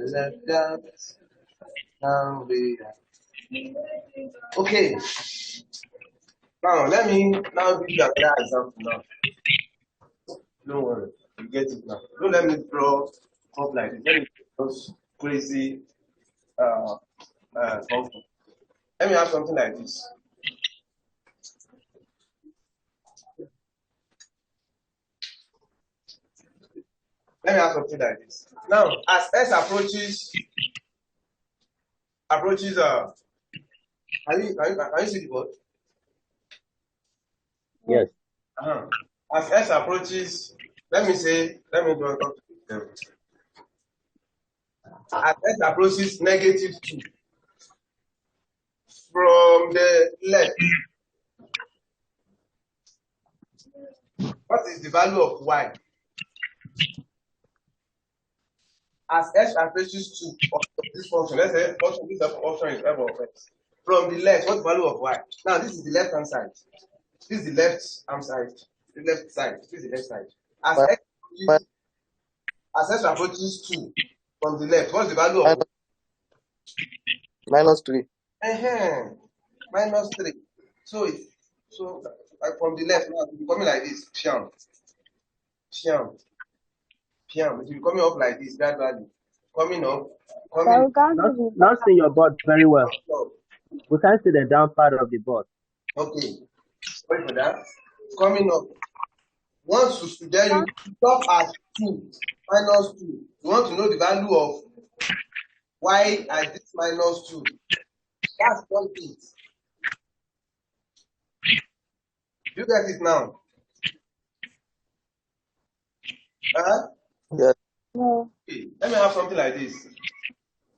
left that. Now we okay. Now let me now give you another example now. Don't worry, you get it now. Don't let me draw up like this. Let me just crazy function. Let me have something like this. Let me have something like this. Now, as S approaches can you see the board? Yes. As S approaches, let me draw it. As S approaches -2 from the left, what is the value of y? As S approaches 2 of this function, let's say this function is f of x. From the left, what's the value of y? Now, this is the left hand side. This is the left hand side. The left side. This is the left side. As x approaches 2 from the left, what's the value of -3. -3. So from the left now it's becoming like this. Piam. It's becoming up like this. That value coming up. Not seeing your board very well. We can't see the down part of the board. Okay. Sorry for that. Coming up. Once you then you stop at 2 -2. You want to know the value of y at this -2. That's one thing. You get it now? Yes. No. Okay. Let me have something like this.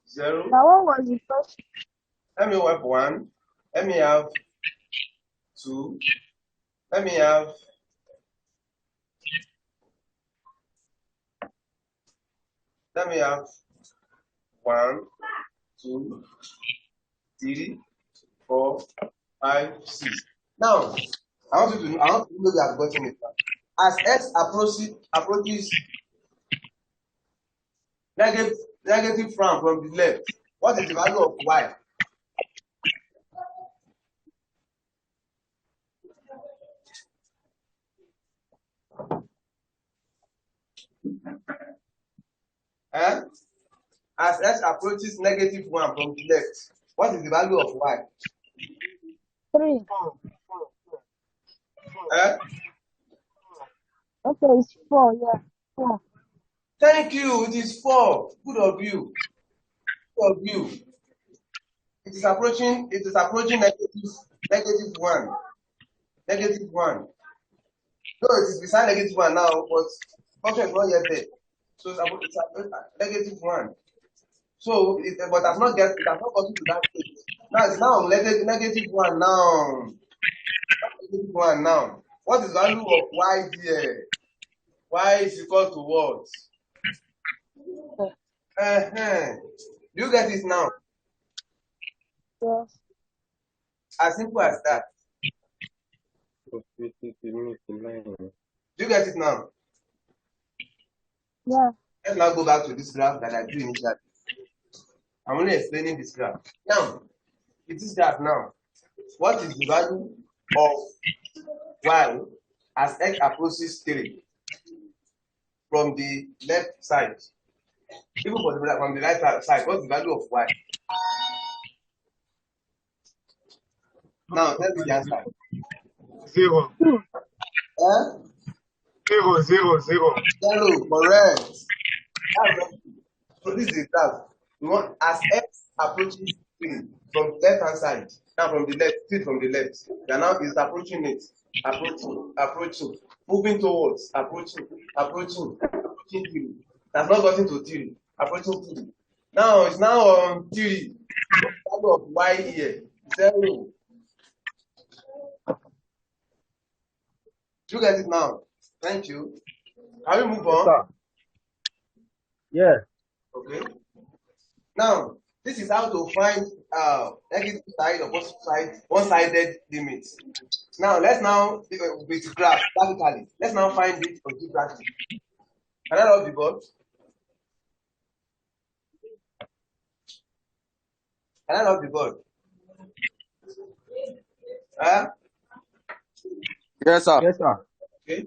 0. Now what was the first? Let me have 1. Let me have 2. Let me have 1, 2, 3, 4, 5, 6. Now, I want you to know you have gotten it. As x approaches negative from the left, what is the value of y? As x approaches -1 from the left, what is the value of y? 3. Okay, it's 4. Yeah, 4. Thank you. It is 4. Good of you. It is approaching -1. -1. No, it is beside -1 now, but function is not yet there. So it's -1. So but it has not gotten to that stage. Now it's now -1 now. -1 now. What is the value of y there? Y is equal to what? Do you get it now? Yes. As simple as that. Do you get it now? Yeah. Let's now go back to this graph that I drew initially. I'm only explaining this graph. Now, it is graph now. What is the value of y as x approaches 3 from the left side? Even from the right side, what's the value of y? Now, tell me the answer. 0. 0, 0, 0. 0, correct. So this is the graph. We want as x approaches 3 from the left hand side. Now from the left, 3 from the left. And now is approaching it. Approaching. Moving towards. Approaching 3. That's not gotten to 3. Approaching 3. Now it's now on 3. The value of y here. 0. You get it now. Thank you. Can we move on? Yeah. Okay. Now, this is how to find negative side or positive side, one-sided limits. Now, let's now with graph graphically. Let's now find it algebraically. Can I have the board? Can I lock the board? Huh? Yes, sir. Yes, sir. Okay.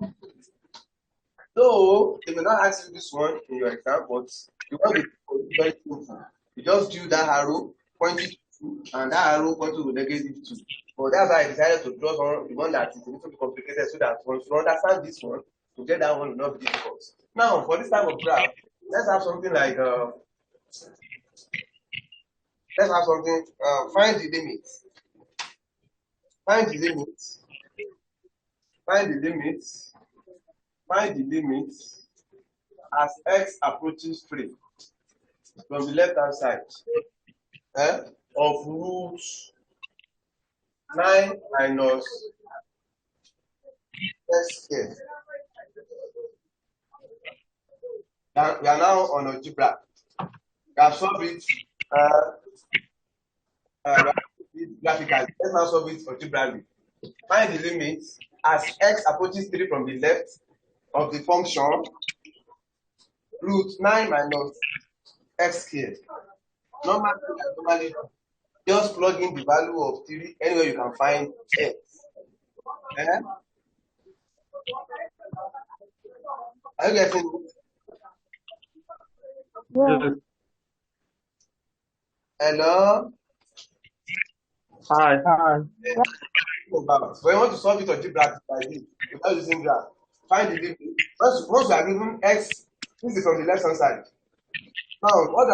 So they may not ask you this one in your exam, but you want to be very simple. You just do that arrow, point it to 2, and that arrow point to -2. But that's why I decided to draw the one that is a little bit complicated, so that once you understand this one, to get that one will not be difficult. Now, for this type of graph, let's have something like find the limit. Find the limit. Find the limit. Find the limit as x approaches 3 from the left hand side of root 9 minus x squared. We are now on algebra. We have solved it graphically. Let's now solve it algebraically. Find the limit as x approaches 3 from the left of the function root 9 minus x squared. Normally, just plug in the value of 3 anywhere you can find x. Are you getting it? Yeah. Hello? Hi. Hi. When you want to solve it algebraically like this, without using graph, find the limit. Once you are given x, this is from the left hand side. Now, what you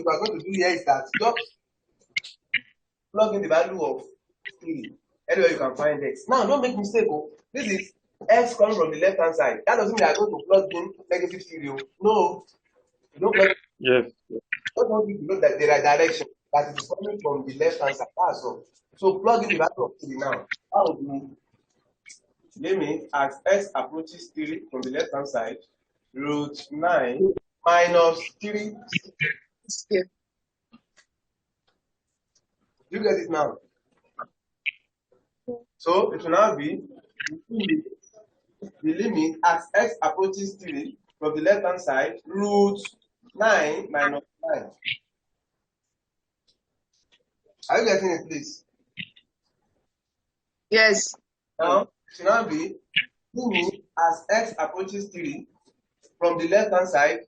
are going to do here is that just plug in the value of 3 anywhere you can find x. Now, don't make mistake. This is x coming from the left hand side. That doesn't mean you are going to plug in -3. No, you don't plug. Yes. Just want you to know that there are direction that it is coming from the left hand side. That's all. So plug in the value of 3 now. How would you limit as x approaches 3 from the left hand side, root 9 minus 3. You get it now? So it will now be the limit as x approaches 3 from the left hand side, root 9 minus 9. Are you getting it, please? Yes. Now, it will now be limit as x approaches 3 from the left hand side,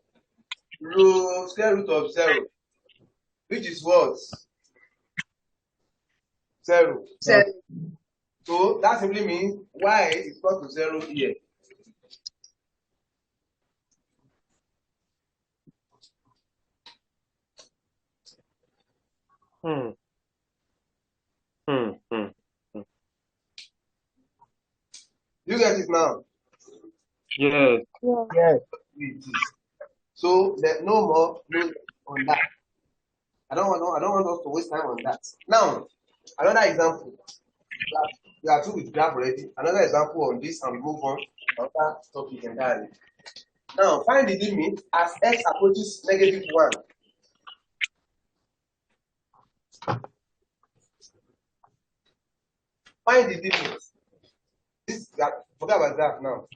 square root of 0, which is what? 0. So that simply means y is equal to 0 here. You get it now? Yes. Yeah. Yes. So there's no more on that. I don't want us to waste time on that. Now, another example. We are through with graph already. Another example on this, and we move on to another topic entirely. Now, find the limit as x approaches -1. Find the limit. Forget about that now.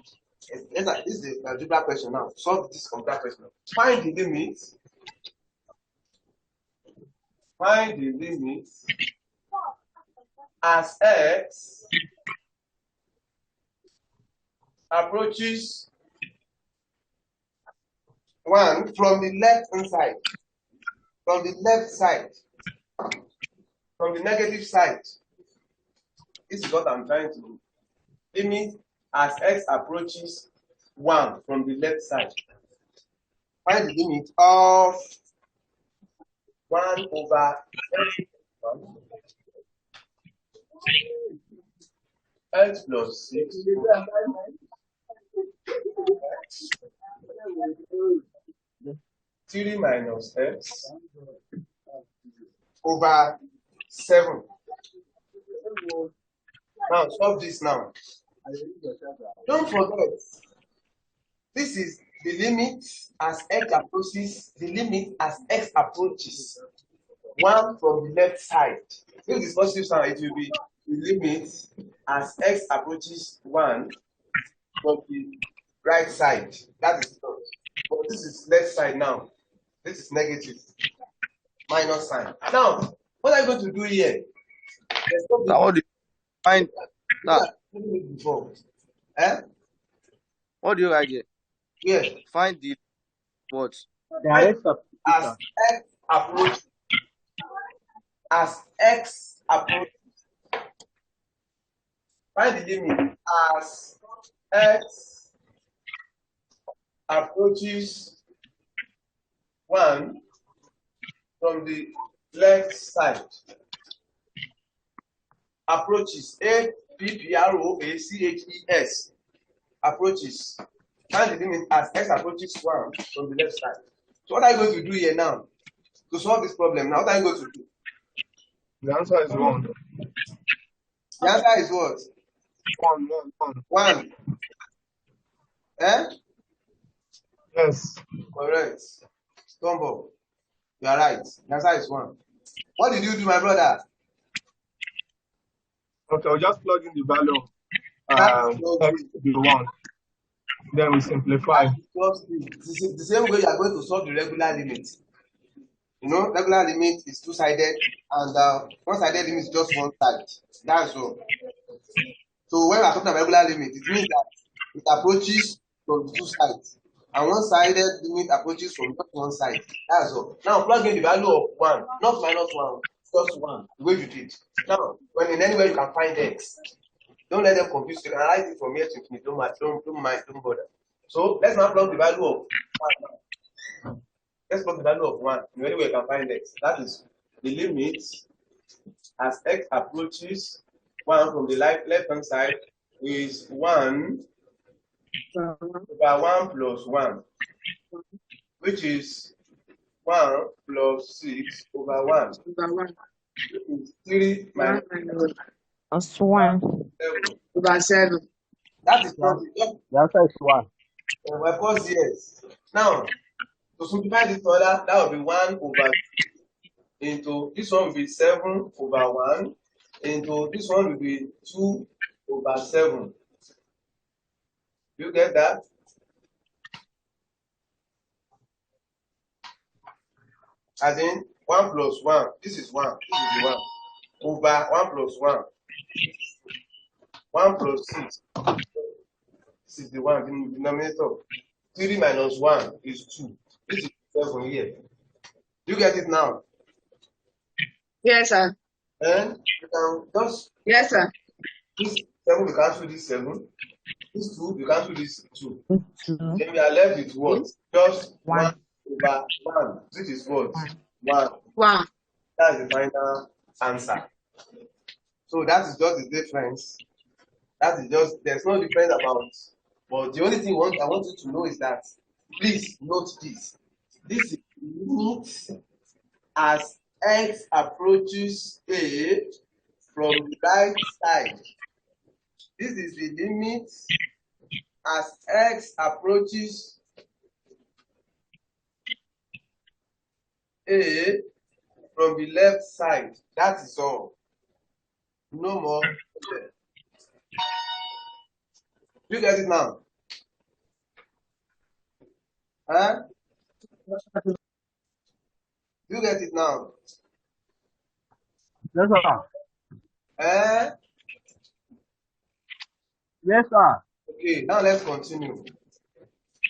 This is the algebra question now. Solve this computer question. Find the limit. Find the limit as x approaches 1 from the left hand side. From the left side. From the negative side. This is what I'm trying to do. Limit as x approaches 1 from the left side. Find the limit of 1 over x plus 6 3 minus x over 7. Now solve this now. Don't forget, this is the limit as x approaches, the limit as x approaches 1 from the left side. If this positive sign, it will be the limit as x approaches 1 from the right side. That is not. But this is left side now. This is negative. minus sign. Now, what are you going to do here? Now what do you find? Now, Before. Eh? what do you write here? Yeah. Find the what? Direct As substitution. x approach, as x approach, find the limit as x approaches 1 from the left side. Approaches, approaches, approaches. Find the limit as x approaches 1 from the left side. So what are you going to do here now to solve this problem? Now, what are you going to do? The answer is 1. The answer is what? 1. 1. Eh? Yes. Correct. Stumble. You are right. The answer is 1. What did you do, my brother? Okay, I'll just plug in the value That is of x to be 1. Then we simplify. the same way you are going to solve the regular limit. You know, regular limit is two-sided, and one-sided limit is just one side. That's all. So when we are talking about regular limit, it means that it approaches from the two sides, and one-sided limit approaches from just one side. That's all. Now plug in the value of 1, not minus 1, just 1. The way you did. Now, when in any way you can find x, don't let them confuse you. You can write it from here to infinity. Don't mind, don't bother. So let's now plug the value of 1. Let's plug the value of 1. In any way you can find x. That is the limit as x approaches 1 from the left hand side is 1 over 1 plus 1, which is 1 plus 6 over 1. Which is 3 minus 1 7. over 7. That is Yeah. probably The answer is 1. my first years. Now, to simplify this further, that will be 1 over into this one will be 7 over 1 into this one will be 2 over 7. You get that? As in 1 plus 1. This is 1. This is the 1. Over 1 plus 1. 1 plus 6. This is the 1 in the denominator. 3 minus 1 is 2. This is 7 here. You get it now? Yes, sir. And you can just Yes, sir. this 7 we cancel this 7. This 2 we cancel this 2. Then we are left with what? Just 1 over 1. This is what? 1. 1. That's the final answer. So that is just the difference. That is just, there's no difference about. But the only thing I want you to know is that, please note this. This is limit as x approaches A from the right side. This is the limit as x approaches A from the left side. That is all. No more. You get it now? Huh? You get it now? Yes, sir. Eh? Yes, sir. Okay, now let's continue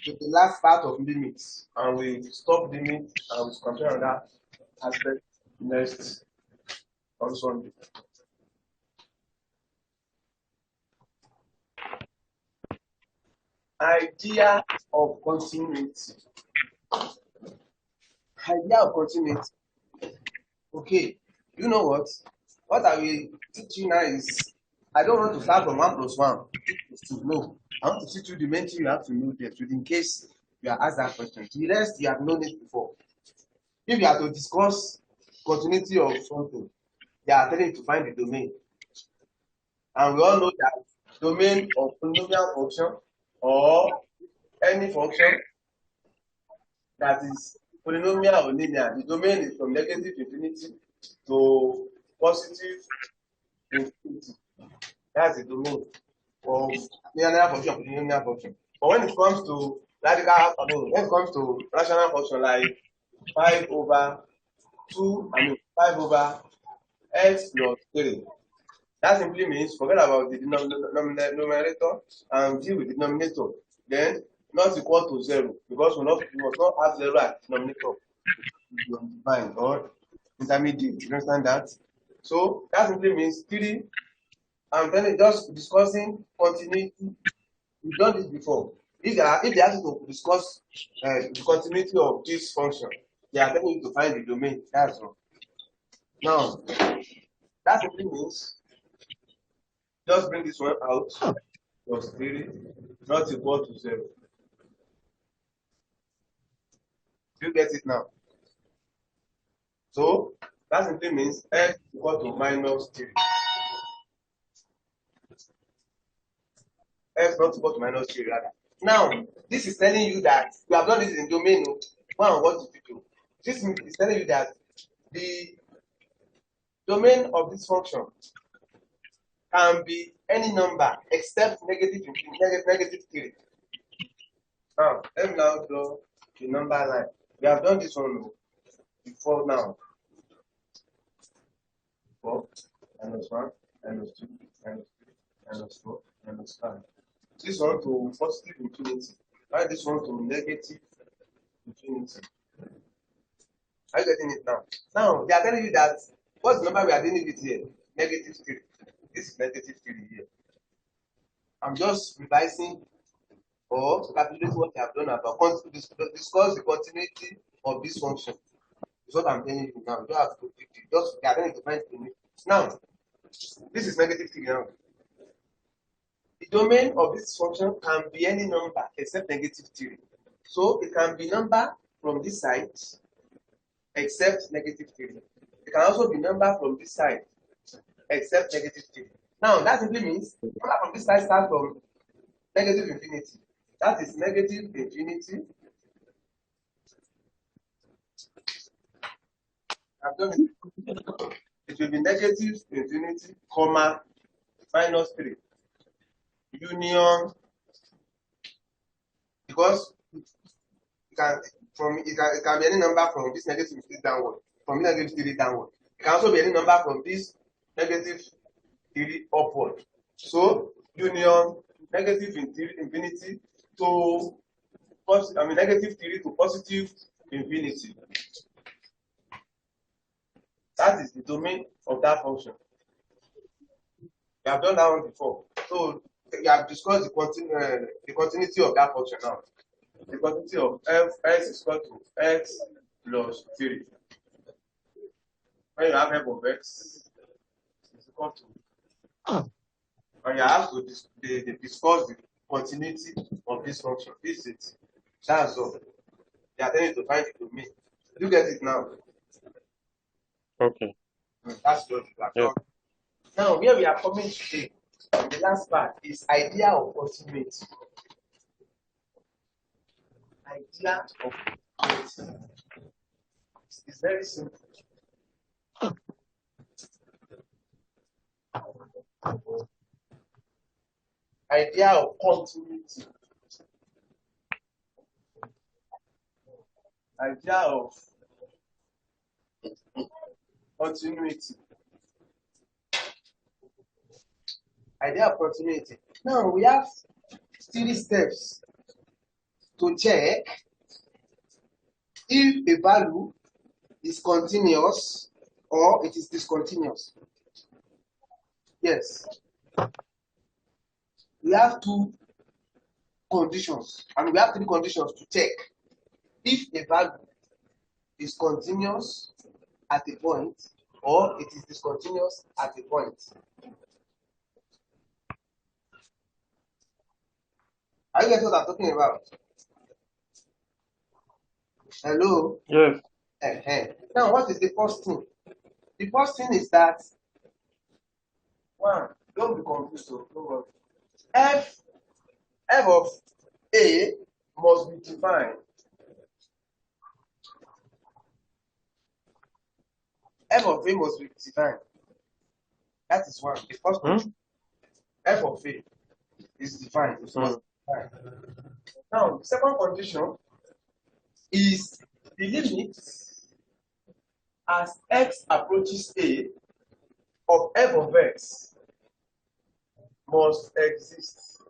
with the last part of limits, and we stop limit and we compare on that aspect next on Sunday. Idea of continuity. Idea of continuity. Okay, you know what? What I will teach you now is, I don't want to start from 1 plus 1 equals 2. No, I want to teach you the main thing you have to know there, so in case you are asked that question. The rest you have known it before. If you are to discuss continuity of something, they are telling you to find the domain. And we all know that domain of polynomial function or any function that is polynomial or linear, the domain is from negative infinity to positive infinity. That's the domain of linear function, polynomial function. But when it comes to radical, when it comes to rational function like 5 over 5 over x plus 3. That simply means forget about the numerator and deal with the denominator. Then not equal to 0 because we must not have 0 at denominator. Fine or intermediate. You understand that? So that simply means 3. And then just discussing continuity. We've done this before. If they ask you to discuss the continuity of this function, they are telling you to find the domain. That's all. Now, that simply means just bring this one out. Plus 3 not equal to 0. Do you get it now? So that simply means x equal to minus 3. X not equal to minus 3 rather. Now, this is telling you that we have done this in domain. One, what did you do? This is telling you that the domain of this function can be any number except negative 3. Now, let me now draw the number line. We have done this one before now. 4, minus 1, minus 2, minus 3, minus 4, minus 5. This one to positive infinity. Why this one to negative infinity? Are you getting it now? Now, they are telling you that what's the number we are dealing with here? Negative 3. This is negative 3 here. I'm just revising or calculating what I have done about discuss the continuity of this function. Is what I'm telling you now. You don't have to just they are going to find the now. This is negative 3 now. The domain of this function can be any number except negative 3. So it can be number from this side except negative 3. It can also be number from this side except negative 3. Now that simply means number from this side starts from negative infinity. That is negative infinity. I've done it. It will be negative infinity, comma, minus 3. Union, because it can be any number from this negative 3 downward, from negative 3 downward. It can also be any number from this negative 3 upward. So union negative infinity to negative 3 to positive infinity. That is the domain of that function. We have done that one before. So we have discussed the continuity of that function now. The continuity of x is equal to x plus 3. When you have f of x is equal to, and you have to discuss the continuity of this function. This is it. That's all. They are telling you to find the domain. Do you get it now? Okay. That's what we have done. Now, where we are coming today, the last part is idea of continuity. Idea of continuity. It's very simple. Idea of continuity. Idea of continuity. Idea of continuity. Now we have 3 steps to check if a value is continuous or it is discontinuous. Yes. We have 2 conditions, and we have 3 conditions to check if a value is continuous at a point or it is discontinuous at a point. Are you getting what I'm talking about? Hello? Yes. Now, what is the first thing? The first thing is that, one, don't be confused. Don't worry. F of A must be defined. F of A must be defined. That is one. The first condition. F of A is defined. It must be defined. Now, the second condition is the limit as x approaches a, of f of x must exist.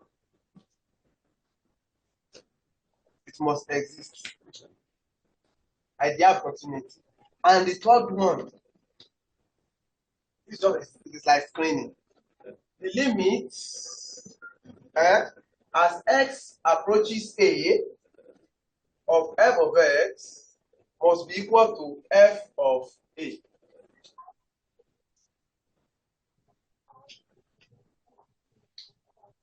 It must exist. Idea of continuity. And the third one is just it is like screening. The limit as x approaches a of f of x must be equal to f of a.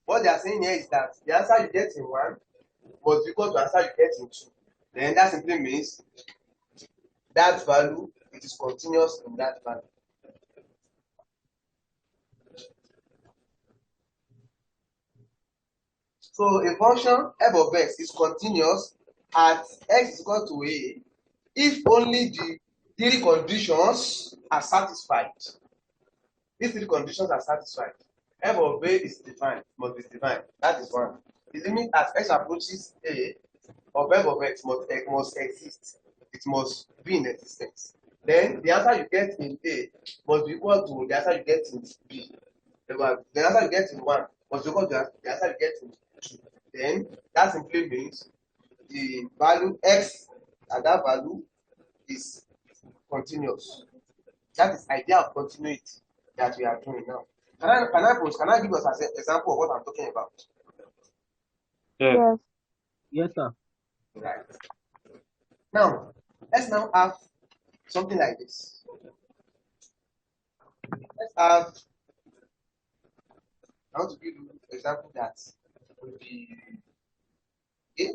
What they are saying here is that the answer you get in 1 must be equal to the answer you get in 2. Then that simply means that value, it is continuous in that value. So a function f of x is continuous at x is equal to a if only the 3 conditions are satisfied. These 3 conditions are satisfied. F of a is defined, must be defined. That is 1. The limit as x approaches a of f of x must exist. It must be in existence. Then the answer you get in a must be equal to the answer you get in b. The answer you get in 1 must be equal to the answer you get in 2. Then that simply means the value x at that value is continuous. That is idea of continuity that we are doing now. Can I give us an example of what I'm talking about? Yes. Yes, sir. Right. Now, let's now have something like this. Let's have, I want to give you an example that will be, okay?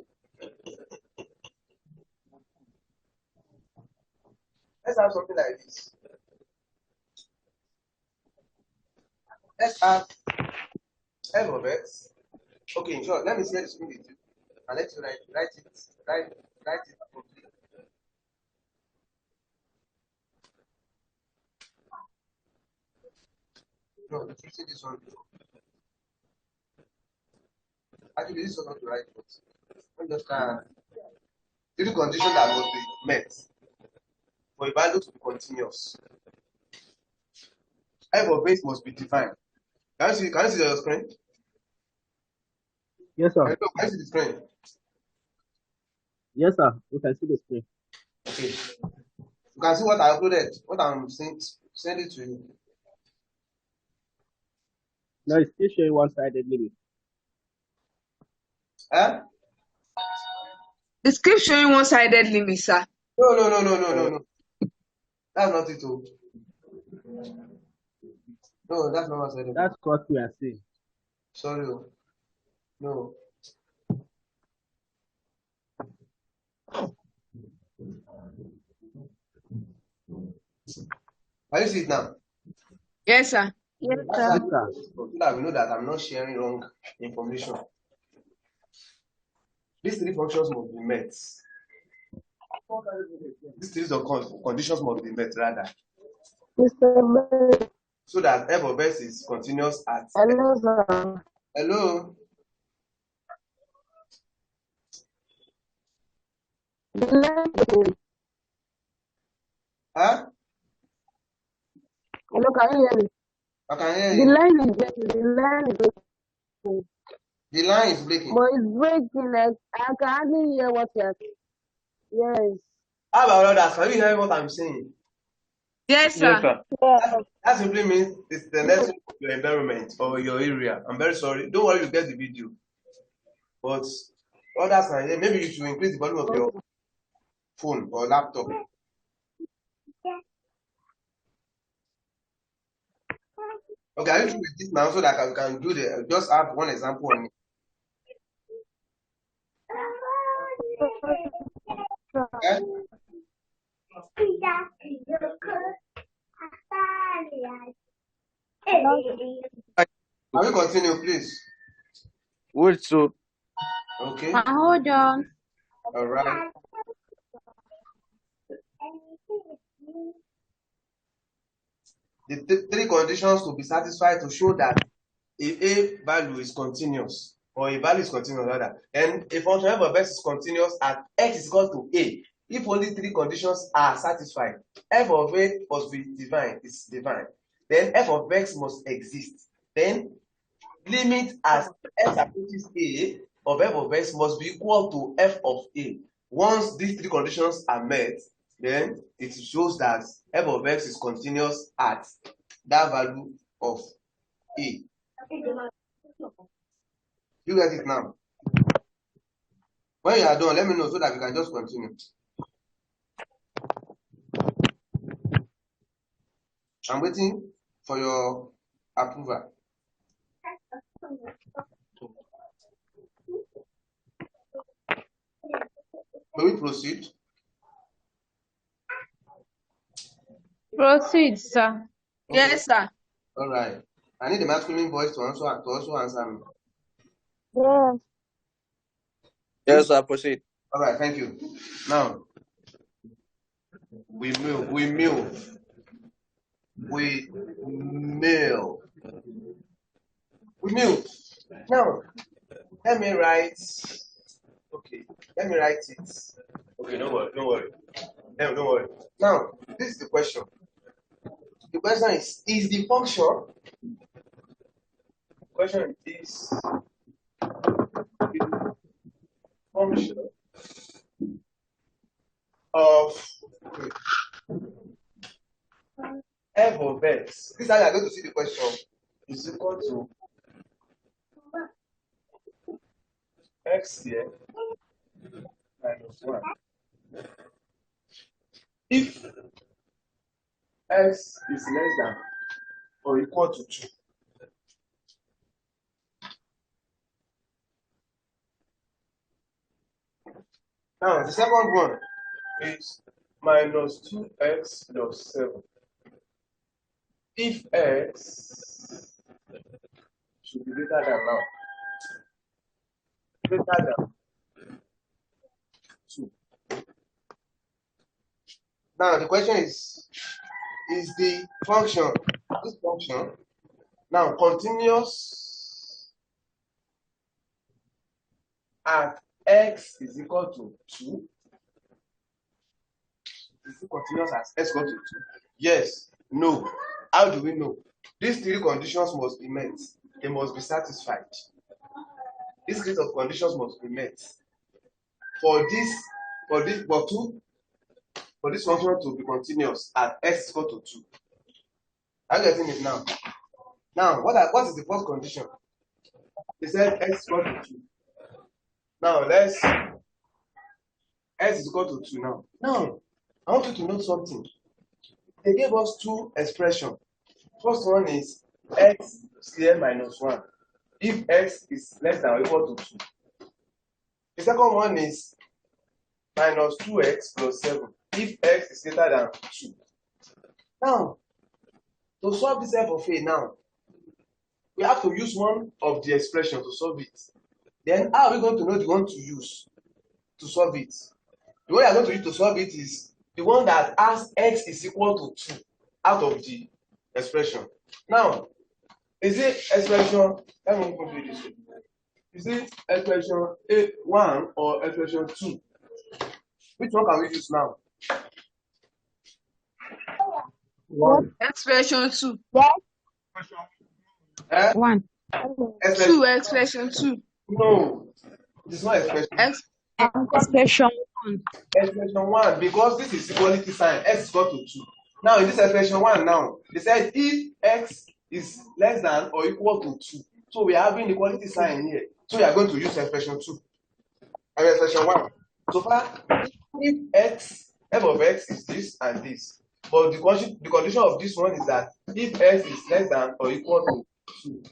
Let's have something like this. Let's have f of x. Okay, sure. Let me share the screen with you and let you write it properly. No, you see this one. Actually, this is not to write, but let me just three conditions that must be met for a value to be continuous. F of x must be defined. Can you see the screen? Yes, sir. Can you see the screen? Yes, sir. We can see the screen. Okay. You can see what I uploaded, what I'm sending to you. No, it's still showing one-sided limit. Eh? The script showing one-sided limit, sir. No. That's not it. No, that's not what I said. That's what we are saying. Sorry. No. Can you see it now? Yes, sir. Yes, sir. So that we know that I'm not sharing wrong information. These 3 functions must be met. These 3 conditions must be met, rather. So that f of x is continuous at. Hello, sir. Hello. Huh? Hello, can you hear me? I can hear The you. line is breaking. The line is breaking. The line is breaking. But it's breaking. Like, I can hardly hear what you're saying. Yes. How about others? Can you hear what I'm saying? Yes, sir. Yes, sir. That simply means it's the network of your environment or your area. I'm very sorry. Don't worry, you get the video. But others can hear. Maybe you should increase the volume of your phone or laptop. Okay, I need to with this now so that I can do the just have one example on it. Okay? Can we continue, please? Wait, so Okay. Hold on. All right. The 3 conditions to be satisfied to show that a value is continuous, or a value is continuous rather, and a function f of x is continuous at x is equal to a if only three conditions are satisfied, f of a must be divine, is divine. Then f of x must exist. Then limit as x approaches a of f of x must be equal to f of a. Once these three conditions are met, then it shows that f of x is continuous at that value of a. You get it now? When you are done, let me know so that we can just continue. I'm waiting for your approval. Will we proceed? Proceed, sir. Okay. Yes, sir. All right. I need the masculine voice to also answer me. Yes. Yes, sir. Proceed. All right, thank you. Now, we mail. Now, let me write. Okay, let me write it. Okay, don't worry. Don't worry. Now, this is the question. The question is the function? The question is the function of f of x. This is how you are going to see the question. Is equal to x here minus 1. If x is less than or equal to 2. Now, the second one is minus 2x plus 7. If x should be greater than now, greater than 2. Now, the question is the function, this function, now continuous at x is equal to 2? Is it continuous at x equal to 2? Yes, no. How do we know? These three conditions must be met. They must be satisfied. These set of conditions must be met for this function to be continuous at x is equal to 2. Are you getting it now? Now, what is the first condition? They said x is equal to 2. Now, x is equal to 2 now. Now, I want you to note something. They gave us two expressions. First one is x squared minus 1 if x is less than or equal to 2. The second one is minus 2x plus 7 if x is greater than 2. Now, to solve this f of a now, we have to use one of the expressions to solve it. Then how are we going to know the one to use to solve it? The one you are going to use to solve it is the one that has x is equal to 2 out of the expression. Now, is it expression, let me put it this way. Is it expression 1 or expression 2? Which one can we use now? What? Expression 2. Yes. 1. 2. Expression 2. No, it's not expression. Expression 1. Expression 1, because this is equality sign, x is equal to 2. Now, in this expression 1 now, they said if x is less than or equal to 2. So we are having equality sign here. So we are going to use expression 2. And expression 1. So far, if f of x is this and this. But the condition of this one is that if x is less than or equal to 2.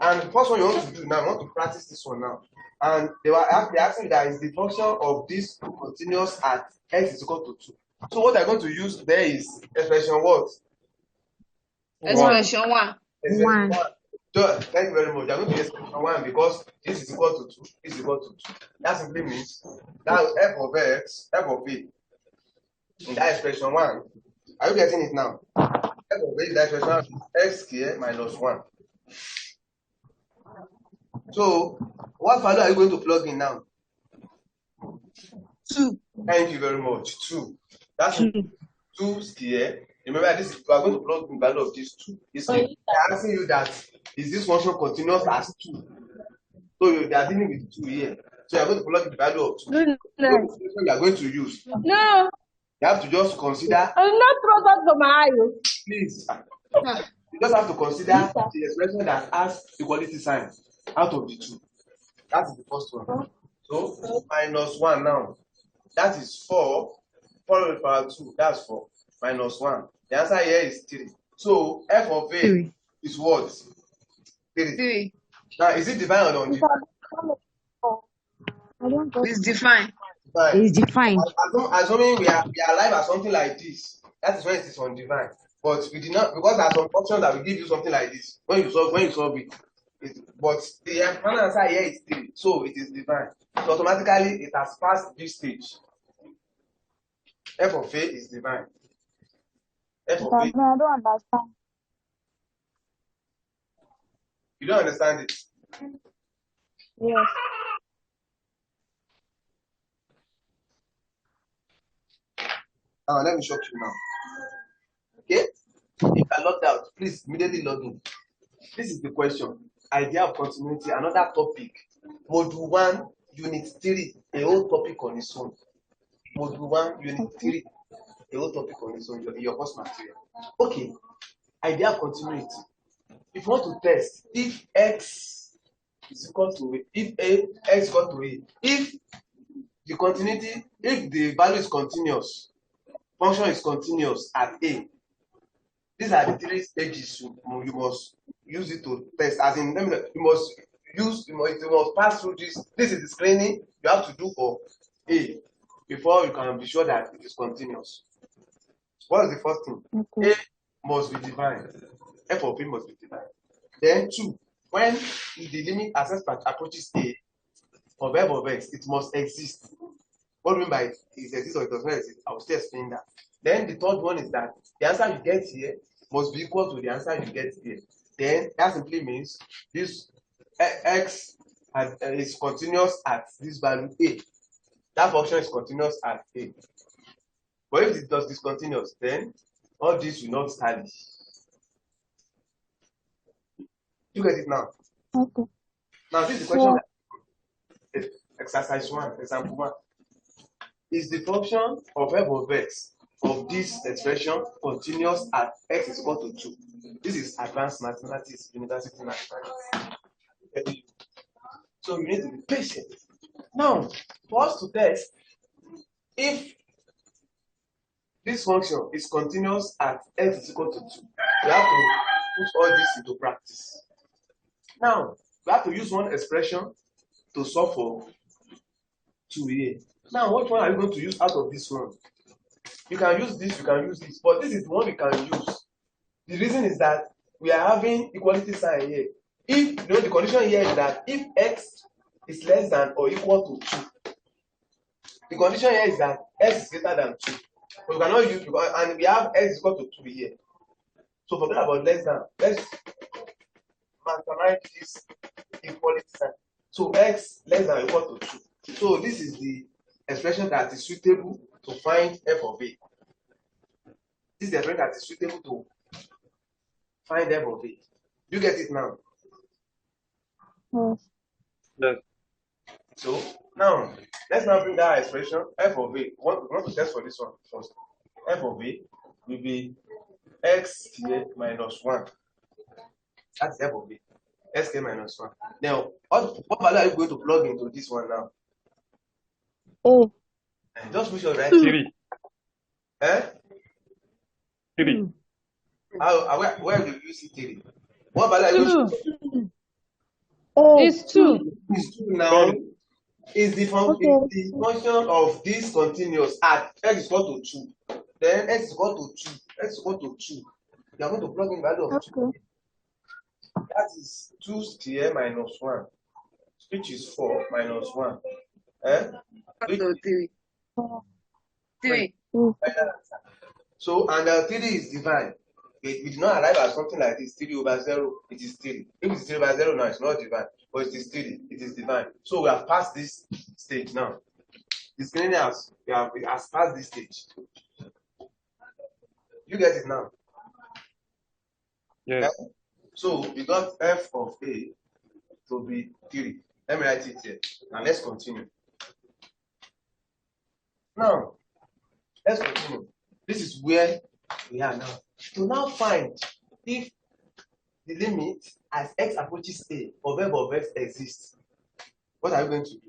And the first one you want to do now, I want to practice this one now. And they asking that is the function of this continuous at x is equal to 2. So what I'm going to use there is expression what? Expression 1. Expression 1. Thank you very much. I'm going to use expression 1 because this is equal to 2. This is equal to 2. That simply means that f of x, f of a, in that expression 1. Are you getting it now? F of a in that expression is x squared minus 1. So, what value are you going to plug in now? 2. Thank you very much. 2. That's 2 here. Remember, this is we are going to plug the value of these 2. I'm asking you that is this function continuous as 2? So they are dealing with 2 here. So you are going to plug the value of 2. Goodness. So you are going to use. No, You have to just consider, I'm not throw to my eye. please. You just have to consider the expression that has equality sign out of the 2. That is the first one. So minus 1 now. That is 4. 4 to the power 2. That's 4. Minus 1. The answer here is 3. So f of a is what? 3. 3. Now, is it divine or undefined? It's defined. It's defined. Assuming we are alive at something like this, that is when it is undefined. But we did not, because there are some options that will give you something like this when you solve it. But the final answer here is 3, so it is defined. So automatically it has passed this stage. F of A is divine. F of A. I don't understand. You don't understand it? Yes. Now let me show you now. Okay? If you are logged out, please immediately log in. This is the question. Idea of continuity, another topic. Module 1, Unit 3, a whole topic on its own. Module 1, Unit 3, a whole topic on its own in your course material. Okay. Idea of continuity. If you want to test if x is equal to a, if x is equal to a, if the continuity, if the value is continuous, function is continuous at a. These are the 3 stages you must use it to test. As in, you must pass through this. This is the screening you have to do for a before you can be sure that it is continuous. What is the first thing? Okay. A must be defined. F of A must be defined. Then 2, when the limit access approaches a of f of x, it must exist. What do you mean by it exists or it does not exist? I will still explain that. Then the third one is that the answer you get here must be equal to the answer you get here. Then that simply means this x is continuous at this value a. That function is continuous at a. But if it does discontinuous, then all this will not tally. You get it now? Okay. Now this is the question. Exercise 1, example 1. Is the function of f of x of this expression continuous at x is equal to 2? This is advanced mathematics, university mathematics. So you need to be patient. Now, for us to test if this function is continuous at x is equal to 2, we have to put all this into practice. Now, we have to use one expression to solve for 2 here. Now, what one are you going to use out of this one? You can use this, you can use this, but this is the one we can use. The reason is that we are having equality sign here. If the condition here is that if x is less than or equal to 2, the condition here is that x is greater than 2. But we cannot use, and we have x is equal to 2 here. So forget about less than. Let's maximize this equality sign. So x less than or equal to 2. So this is the expression that is suitable to find f of a. This is the expression that is suitable to find f of a. You get it now? Yes. Yes. So now let's now bring that expression f of a. We want to test for this one first. F of a will be x here minus 1. That's f of a. X k minus 1. Now, what value are you going to plug into this one now? A. And just push your right. 3. Eh? 3. Where do you see 3? What value are you going to? A. It's 2. Is 2 now. Is the function of this continuous at x is equal to 2. Then x is equal to 2. X is equal to 2. You are going to plug in value of 2. Okay. That is 2 square minus 1, which is 4 minus 1. Eh? Which is 3. 3. So, and 3 is divine. We did not arrive at something like this, 3 over 0, it is 3. If it's 3 over 0 now, it's not divine, but it is 3, it is divine. So we have passed this stage now. The screening has passed this stage. You get it now? Yes. So we got f of a to be 3. Let me write it here. Now let's continue. Now, let's continue. This is where we are now. To now find if the limit as x approaches a of f exists. What are we going to do?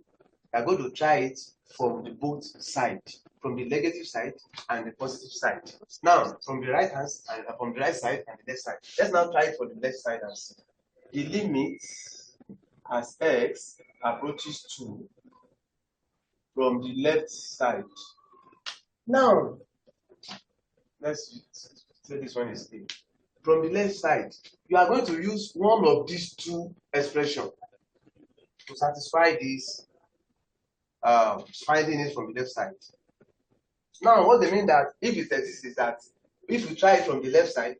We are going to try it from the both sides, from the negative side and the positive side. Now, from the right hand and from the right side and the left side. Let's now try it for the left side and see. The limit as x approaches 2 from the left side. Now, let's say this one is a. From the left side, you are going to use one of these two expressions to satisfy this finding it from the left side. Now, what they mean that if it exists is that if you try it from the left side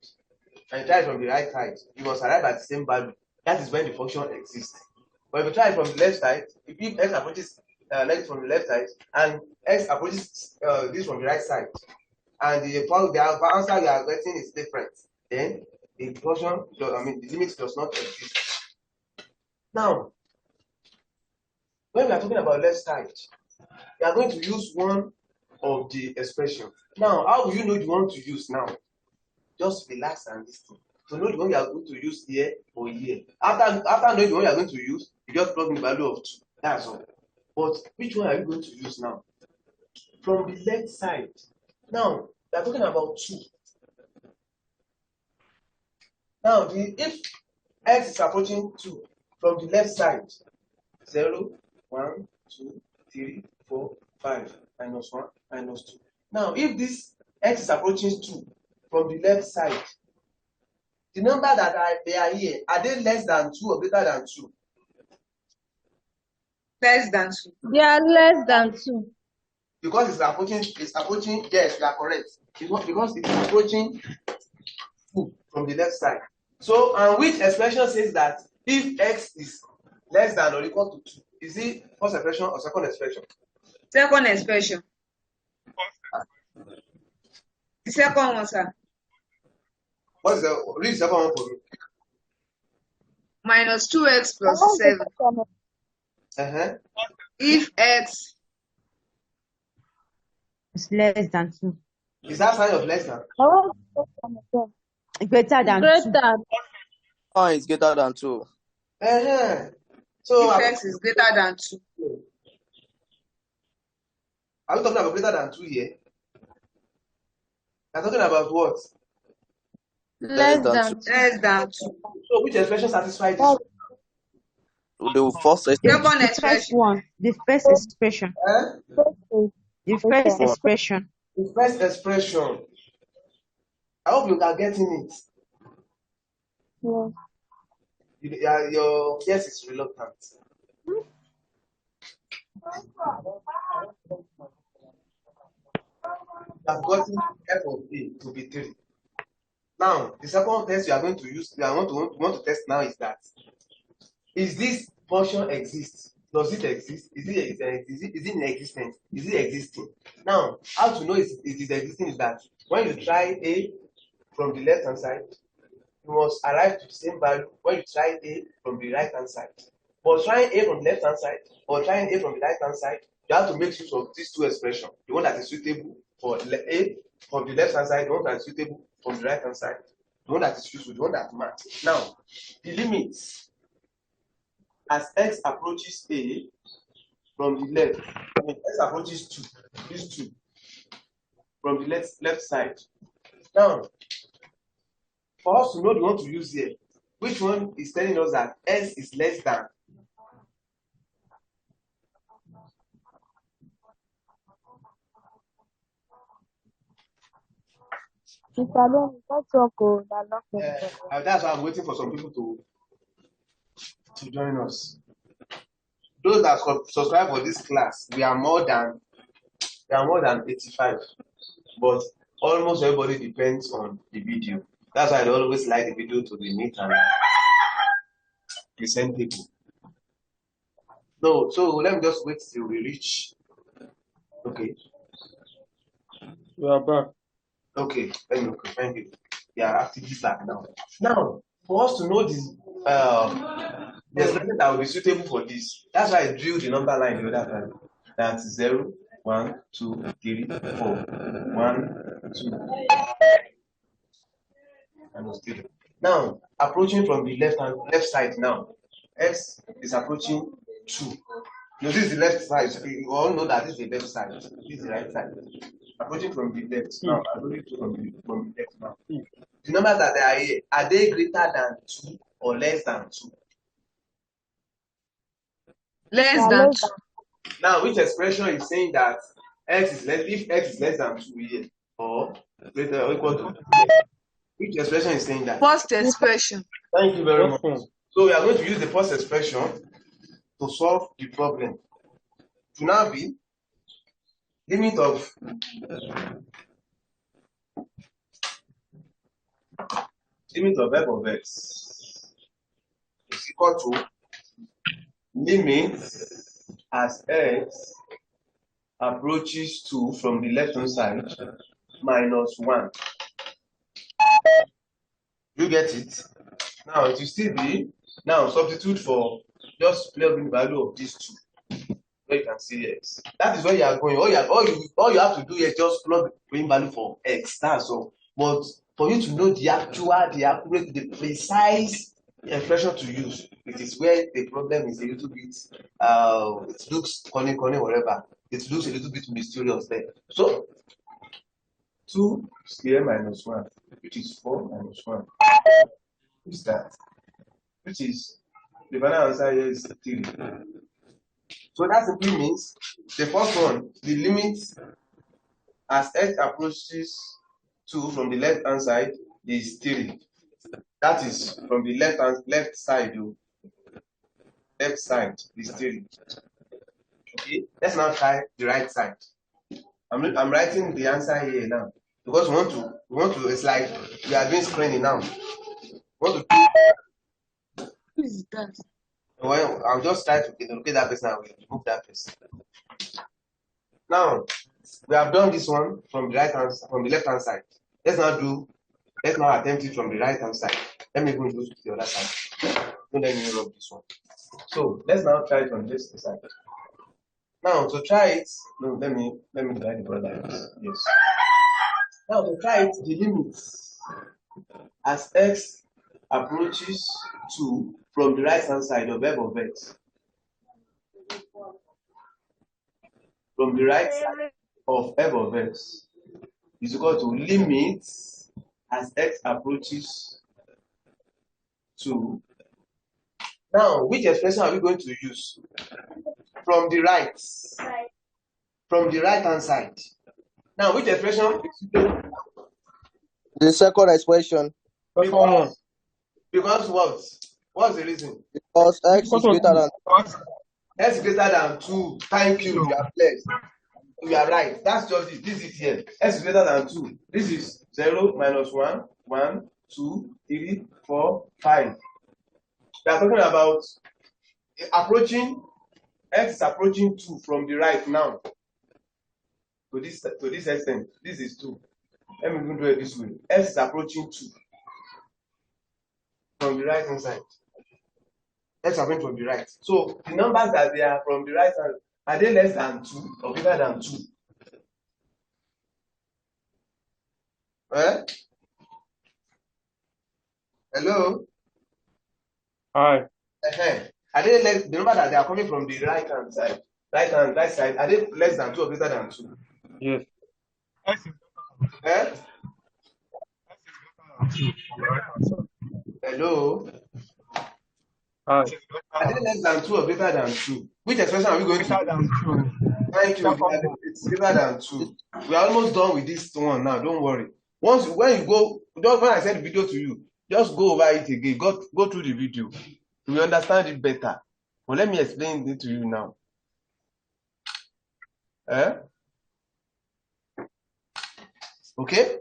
and try it from the right side, you must arrive at the same value. That is when the function exists. But if you try it from the left side, if x approaches length from the left side and x approaches this from the right side, and the answer you are getting is different, then the function, the limit does not exist. Now, when we are talking about left side, we are going to use one of the expression. Now, how will you know the one to use now? Just relax and listen. To know the one you are going to use here or here. After knowing the one you are going to use, you just plug in the value of 2. That's all. But which one are you going to use now? From the left side. Now, we are talking about 2. Now, if x is approaching 2 from the left side, 0, 1, 2, 3, 4, 5, minus 1, minus 2. Now, if this x is approaching 2 from the left side, the number that they are here, are they less than 2 or greater than 2? Less than 2. They are less than 2. Because it's approaching, yes, you are correct. Because it's approaching 2 from the left side. So, and which expression says that if x is less than or equal to 2, is it first expression or second expression? Second expression. The second one, sir. What is read the second one for me? Minus 2x plus 7. If x It's less than 2. Is that sign of less than? Greater than 2. Greater. Oh, it's greater than 2. So if x is greater than 2. Are we talking about greater than 2 here? We're talking about what? Less than 2. Less than 2. So which expression satisfies this? The first expression. Second The first expression. one. The first expression. The first One. expression. The first expression. I hope you are getting it. Your yes is reluctant. You have gotten f of a to be 3. Now, the second test you are going to use, you want to test now is that, is this function exist? Does it exist? Is it in existence? Is it existing? Now, how to know it is existing is that when you try a from the left hand side, you must arrive to the same value when you try a from the right hand side. But trying a from the left hand side or trying a from the right hand side, you have to make use of these two expressions. The one that is suitable for a from the left hand side, the one that is suitable from the right hand side, the one that is useful, the one that matches. Now, the limits as x approaches a from the left, when x approaches 2, these 2 from the left side. Now, for us to know the one to use here, which one is telling us that s is less than? That's That's why I'm waiting for some people to join us. Those that subscribe for this class, we are more than 85, but almost everybody depends on the video. That's why I always like the video to be neat and present people. No, so let me just wait till we reach Okay. We are back. Okay. Thank you. Yeah, actively back now. Now, for us to know this, the expression that will be suitable for this, that's why I drew the number line the other time. That's 0, 1, 2, 3, 4. 1, 2, and 3. Now, approaching from the left side now. X is approaching 2. No, this is the left side. You all know that this is the left side. This is the right side. Approaching from the left now. Approaching from the left now. The numbers that are here, are they greater than 2 or less than 2? Less than 2. Now, which expression is saying that x is less, if x is less than 2 here, or greater or equal to 2? Which expression is saying that? First expression. Thank you very much. So we are going to use the first expression to solve the problem. To now be limit of f of x is equal to limit as x approaches 2 from the left hand side minus 1. You get it? Now it will still be, now substitute for, just plug in the value of these 2. Where you can see x. That is where you are going. All you have to do is just plug in value for x. That's all. But for you to know the accurate, the precise expression to use, it is where the problem is a little bit. It looks corny, whatever. It looks a little bit mysterious there. So 2 square minus 1, which is 4 minus 1. Which is that? Which is the final answer here is 3. So that simply means the first one, the limit as x approaches 2 from the left hand side is 3. That is from the left side. Left side is 3. Okay, let's now try the right side. I'm writing the answer here now because we want to. It's like we are doing screening now. We want to. Who is that? Well, I'll just try to locate that person and we'll remove that person. Now we have done this one from the left hand side. Let's now attempt it from the right hand side. Let me go to the other side. Don't let me rub this one. So let's now try it on this side. Now to try it, no, let me try the brother. Yes. Now to try it, the limits as x approaches 2 from the right hand side of f of x. From the right side of f of x is equal to limit as x approaches 2. Now, which expression are we going to use? From the right hand side. Now, which expression? The second expression. Because what? What's the reason? Because x is greater than X is greater than 2. Thank you. You are blessed. You are right. That's just it. This is here. X is greater than 2. This is 0 minus 1. 1, 2, 3, 4, 5. We are talking about approaching. X is approaching 2 from the right now. To this extent. This is 2. Let me do it this way. X is approaching 2 from the right hand side. X approaching from the right. So the numbers that they are from the right hand, are they less than 2 or greater than 2? Hello? Hi. Are they less, the number that they are coming from the right side, are they less than 2 or greater than 2? Yes. Hello? Hi. Are they less than 2 or greater than 2? Which expression are we going to use? Thank you. It's greater than 2. We are almost done with this one now. Don't worry. When I send the video to you, just go over it again. Go through the video. You will understand it better. But let me explain it to you now. Okay?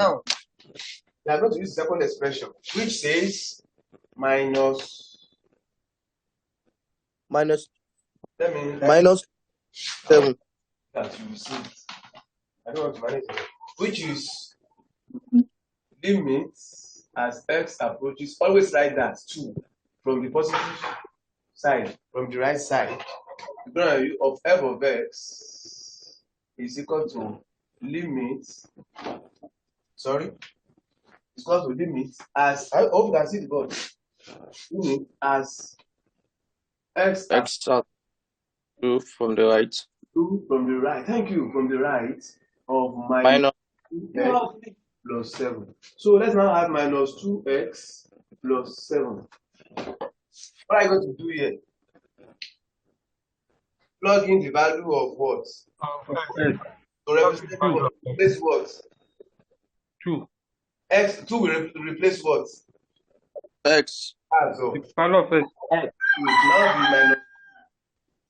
Now, we are going to use the second expression, which says minus. minus. Let me. Minus. 7. that you will see it. I don't want to manage it. Which is limit as x approaches. Always write that 2 from the positive side, from the right side. The value of f of x is equal to limit. Sorry, it's equal to limit as. I hope you can see the board. Limit as x X 2 from the right. 2 from the right. Thank you. From the right of Minus 2x plus 7. So let's now have minus 2x plus 7. What are you going to do here? Plug in the value of what? X. To represent what? Replace what? 2. X 2 will replace what? X. So The value of X. it will now be minus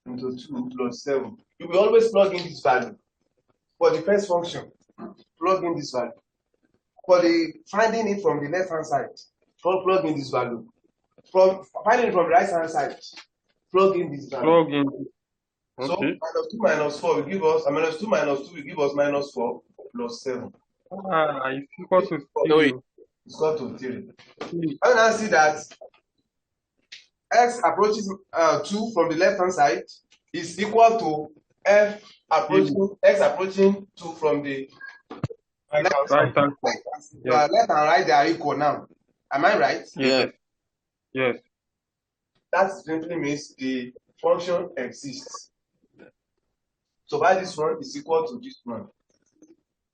into 2 plus 7. You will always plug in this value. For the first function, plug in this value. For the finding it from the left hand side, plug in this value. From finding it from the right hand side, plug in this value. Plug in. So Okay. minus 2 minus 4 will give us minus 2 minus 2 will give us minus 4 plus 7. It's equal to No, 3. It's equal to 3. I now see that x approaches 2 from the left hand side is equal to f approaching x approaching 2 from the left hand Right side. hand side. Yes. Left and right, they are equal now. Am I right? Yeah. Yes. That simply means the function exists. So by this one is equal to this one.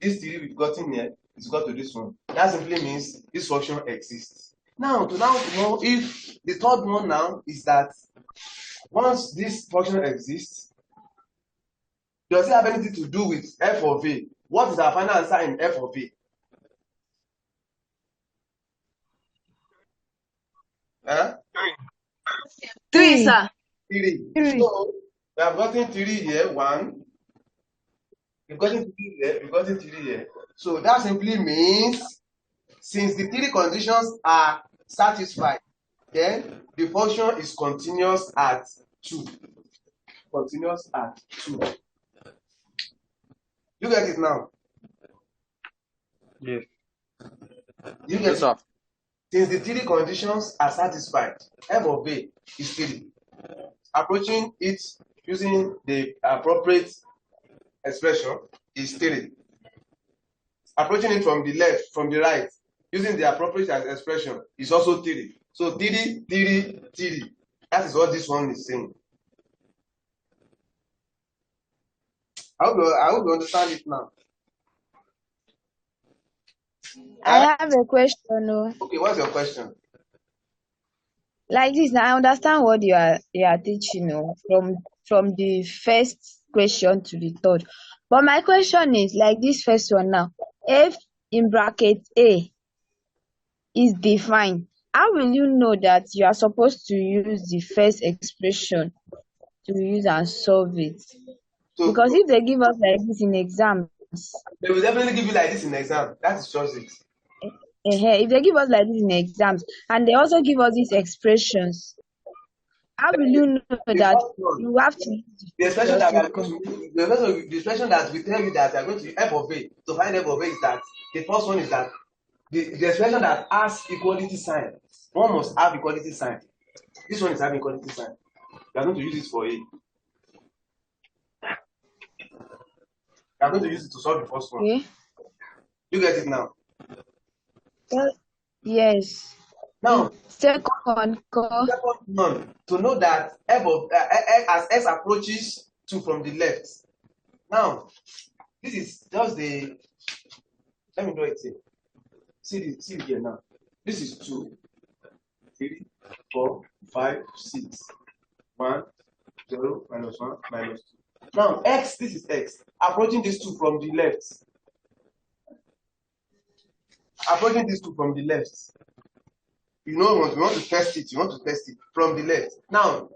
This 3 we've gotten here is equal to this one. That simply means this function exists. Now to know if the third one now is that once this function exists, does it have anything to do with f of a? What is our final answer in f of a? Huh? 3, sir. 3. 3. So we have gotten 3 here, 1. We've gotten 3 here, we've gotten 3 here. So that simply means since the 3 conditions are satisfied, then the function is continuous at 2. Continuous at 2. You get it now? Yes. You get Yes, it? sir. Since the 3 conditions are satisfied, f of a is 3. Approaching it using the appropriate expression is 3. Approaching it from the left, from the right, using the appropriate expression is also 3. So 3, 3, 3. That is what this one is saying. I hope you understand it now. I have a question. Okay, what's your question? Like this, now I understand what you are teaching from the first question to the third. But my question is like this first one now. If in bracket A is defined, how will you know that you are supposed to use the first expression to use and solve it? So Because if they give us like this in exams, they will definitely give you like this in exam. That is just it. if they give us like this in exams and they also give us these expressions, how will you know The that first one, you have to use the the expression first that we are going second? to use, the expression that we tell you that we are going to use f of a to find f of a is that the first one is that the expression that has equality sign. One must have equality sign. This one is having equality sign. We are going to use it for a. We are going to use it to solve the first one. Okay. You get it now? Well, yes. Now, Second second one, to know that f of as x approaches 2 from the left. Now, this is just the. Let me draw it here. See it here now. This is 2, 3, 4, 5, 6. 1, 0, minus 1, minus 2. Now, x, this is x. Approaching these 2 from the left. Approaching these 2 from the left. You want to test it. You want to test it from the left. Now,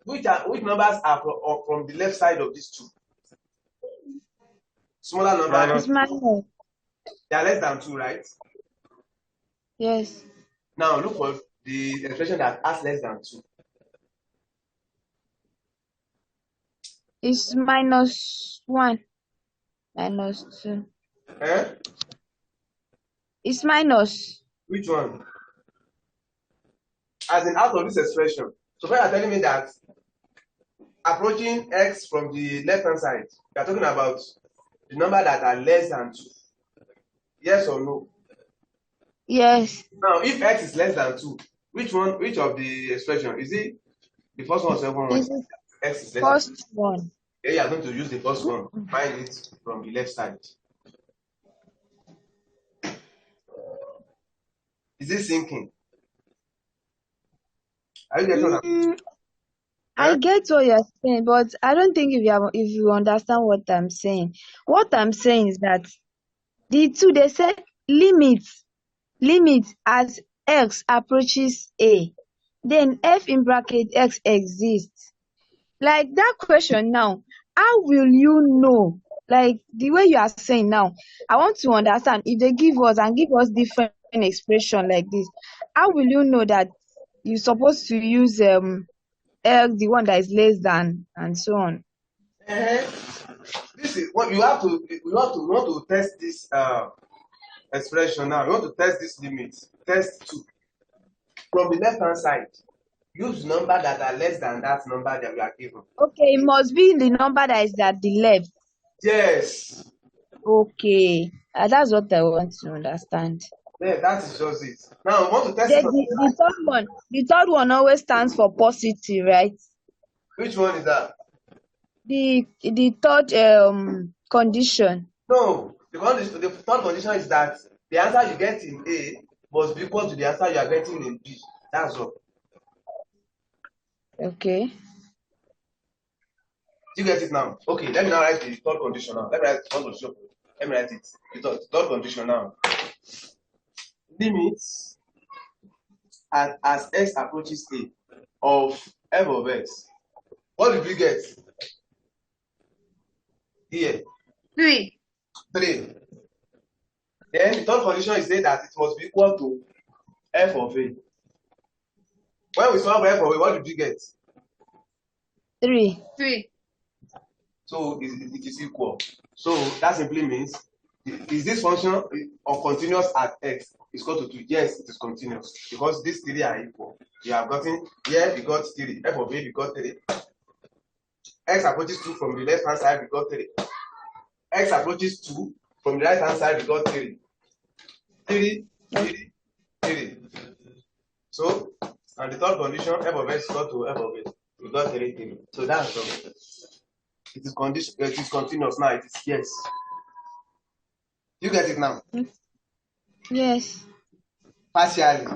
which numbers are from the left side of these 2? Smaller number. It's minus. They are less than 2, right? Yes. Now, look for the expression that has less than 2. It's -1, -2. Eh? It's minus. Which one? As in out of this expression. So when you're telling me that approaching x from the left hand side, you're talking about the number that are less than 2. Yes or no? Yes. Now, if x is less than 2, which of the expression? Is it the first one or second one? This is X is less than 2. first one. Okay, you are going to use the first one. Find it from the left side. Is it sinking? Are you getting what I'm I saying? get what you're saying, but I don't think if you understand what I'm saying. What I'm saying is that the two they say limit as x approaches a, then f in bracket x exists. Like that question now, how will you know? Like the way you are saying now, I want to understand if they give us different expression like this, how will you know that you're supposed to use X, the one that is less than, and so on? This is what you have to. You want to test this expression now. You want to test this limit. Test 2 from the left hand side. Use number that are less than that number that we are given. Okay, it must be the number that is at the left. Yes. Okay, that's what I want to understand. Yeah, that is just it. Now we want to test it on The third one always stands for positive, right? which one is that? The third condition. No, the third condition is that the answer you get in A must be equal to the answer you are getting in B. That's all. Okay. Do you get it now? Okay, let me now write the third condition now. Let me write the third condition. Let me write it. The third condition now. Limits as x approaches A of f of x. What did we get? Here. 3. 3. Then the third condition is saying that it must be equal to f of A. When we solve f of A, what did we get? 3. So it is equal. So that simply means, is this function of continuous at x is equal to 2? Yes, it is continuous because these 3 are equal. You have gotten here, we got 3. F of A, we got 3. X approaches 2 from the left hand side, we got 3. X approaches 2 from the right hand side, we got 3. 3, 3, 3. So, and the third condition, f of x is equal to f of A. We got 3, 3. So that's all. It is condition. It is continuous now. It is yes. You get it now? Yes, Partially.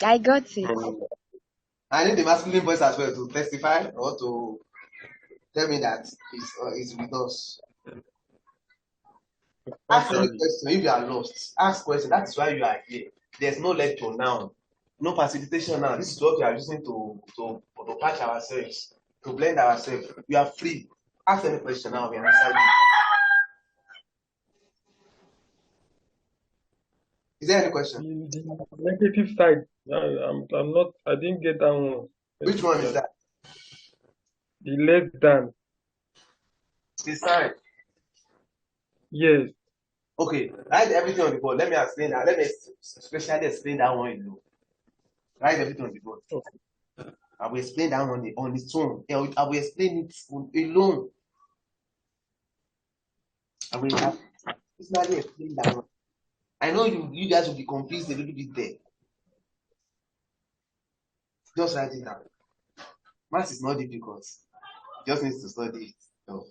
I got it. I need the masculine voice as well to testify or to tell me that it's with us. Ask any question if you are lost. Ask question. That is why you are here. There's no lecture now. No facilitation now. This is what we are using to patch ourselves, to blend ourselves. You are free. Ask any question now. We answer you. Is there any question? The negative side. I'm not. I didn't get that one. Which one is that? The less than. The sign. Yes. Okay, write everything on the board. Let me explain that. Let me specially explain that one alone. Write everything on the board. Okay. I will explain that one on its own. I will explain it alone. I will personally explain that one. I know you guys will be confused a little bit there. Just write it down. Maths is not difficult. You just need to study it. So,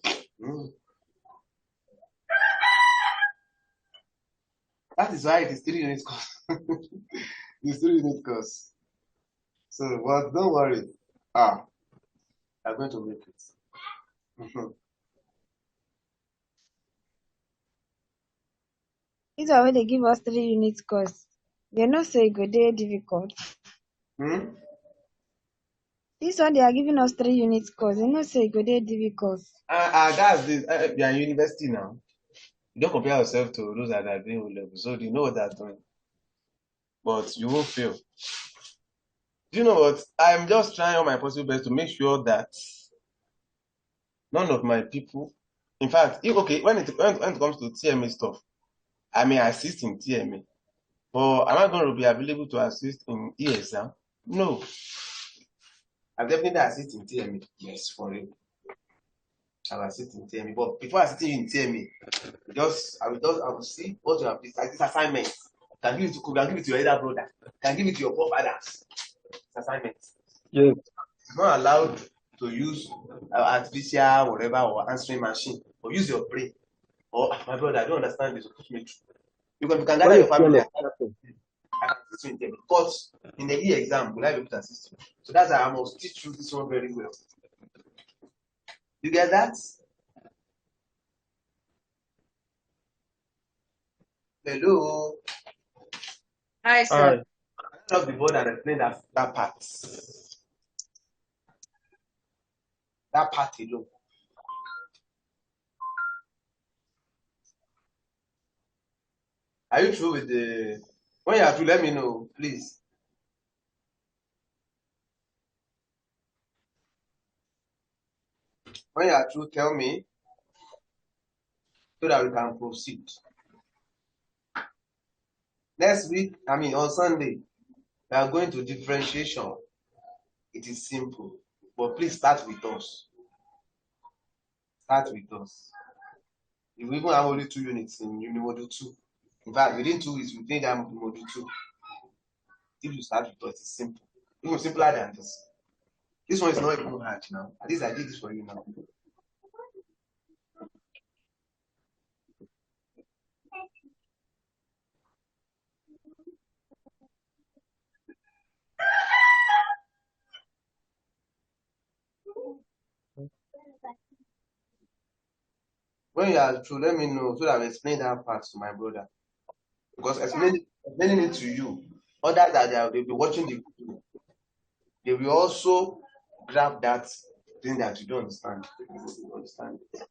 that is why it is 3 unit course. It's 3 unit course. So, but don't worry. I'm going to make it. This one wey dey give us 3 unit course, they no say e go dey difficult. This one they are giving us 3 unit course, they no say e go dey difficult. That's this. We are in university now. You don't compare yourself to those that are doing O level, so you know what they're doing. But you won't fail. Do you know what? I'm just trying all my possible best to make sure that None of my people. In fact, okay, when it comes to TMA stuff, I may assist in TMA, but am I going to be available to assist in ESM? No. I'll definitely assist in TMA. Yes, for real. I'll assist in TMA. But before assisting in TMA, I will see what you have this assignment. Can give it to your elder brother. Can give it to your forefathers. Assignment. Yes. It's not allowed to use artificial whatever or answering machine, or use your brain. Or my brother, I don't understand this. Put me through. Because you can gather When your is family. TMA? I can assist you in TMA. But in the exam, will I be able to assist you? So that's why I must teach you this one very well. You get that? Hello. Hi, sir. I love the board and explain that part. That part alone. Are you through with the? When you are through, let me know, please. When you are through, tell me so that we can proceed. Next week, on Sunday, we are going to differentiation. It is simple, but please start with us. Start with us. We even have only 2 units in Unimodule 2. In fact, within 2 weeks, we think that Module 2. If you start with us, it's simple. Even simpler than this. This one is not even hard now. At least I did this for you now. When you are through, let me know so that I explain that part to my brother. Because explaining it to you, others that they'll be watching the video, they will also grab that thing that you don't understand. You understand it.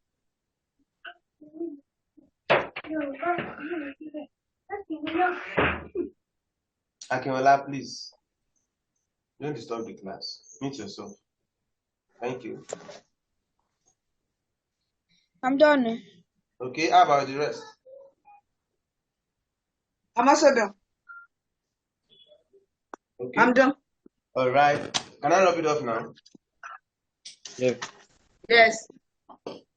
Akinola, please don't disturb the class. Mute yourself. Thank you. I'm done. Okay, how about the rest? I'm also done. Okay. I'm done. All right. Can I rub it off now? Yes. Yes.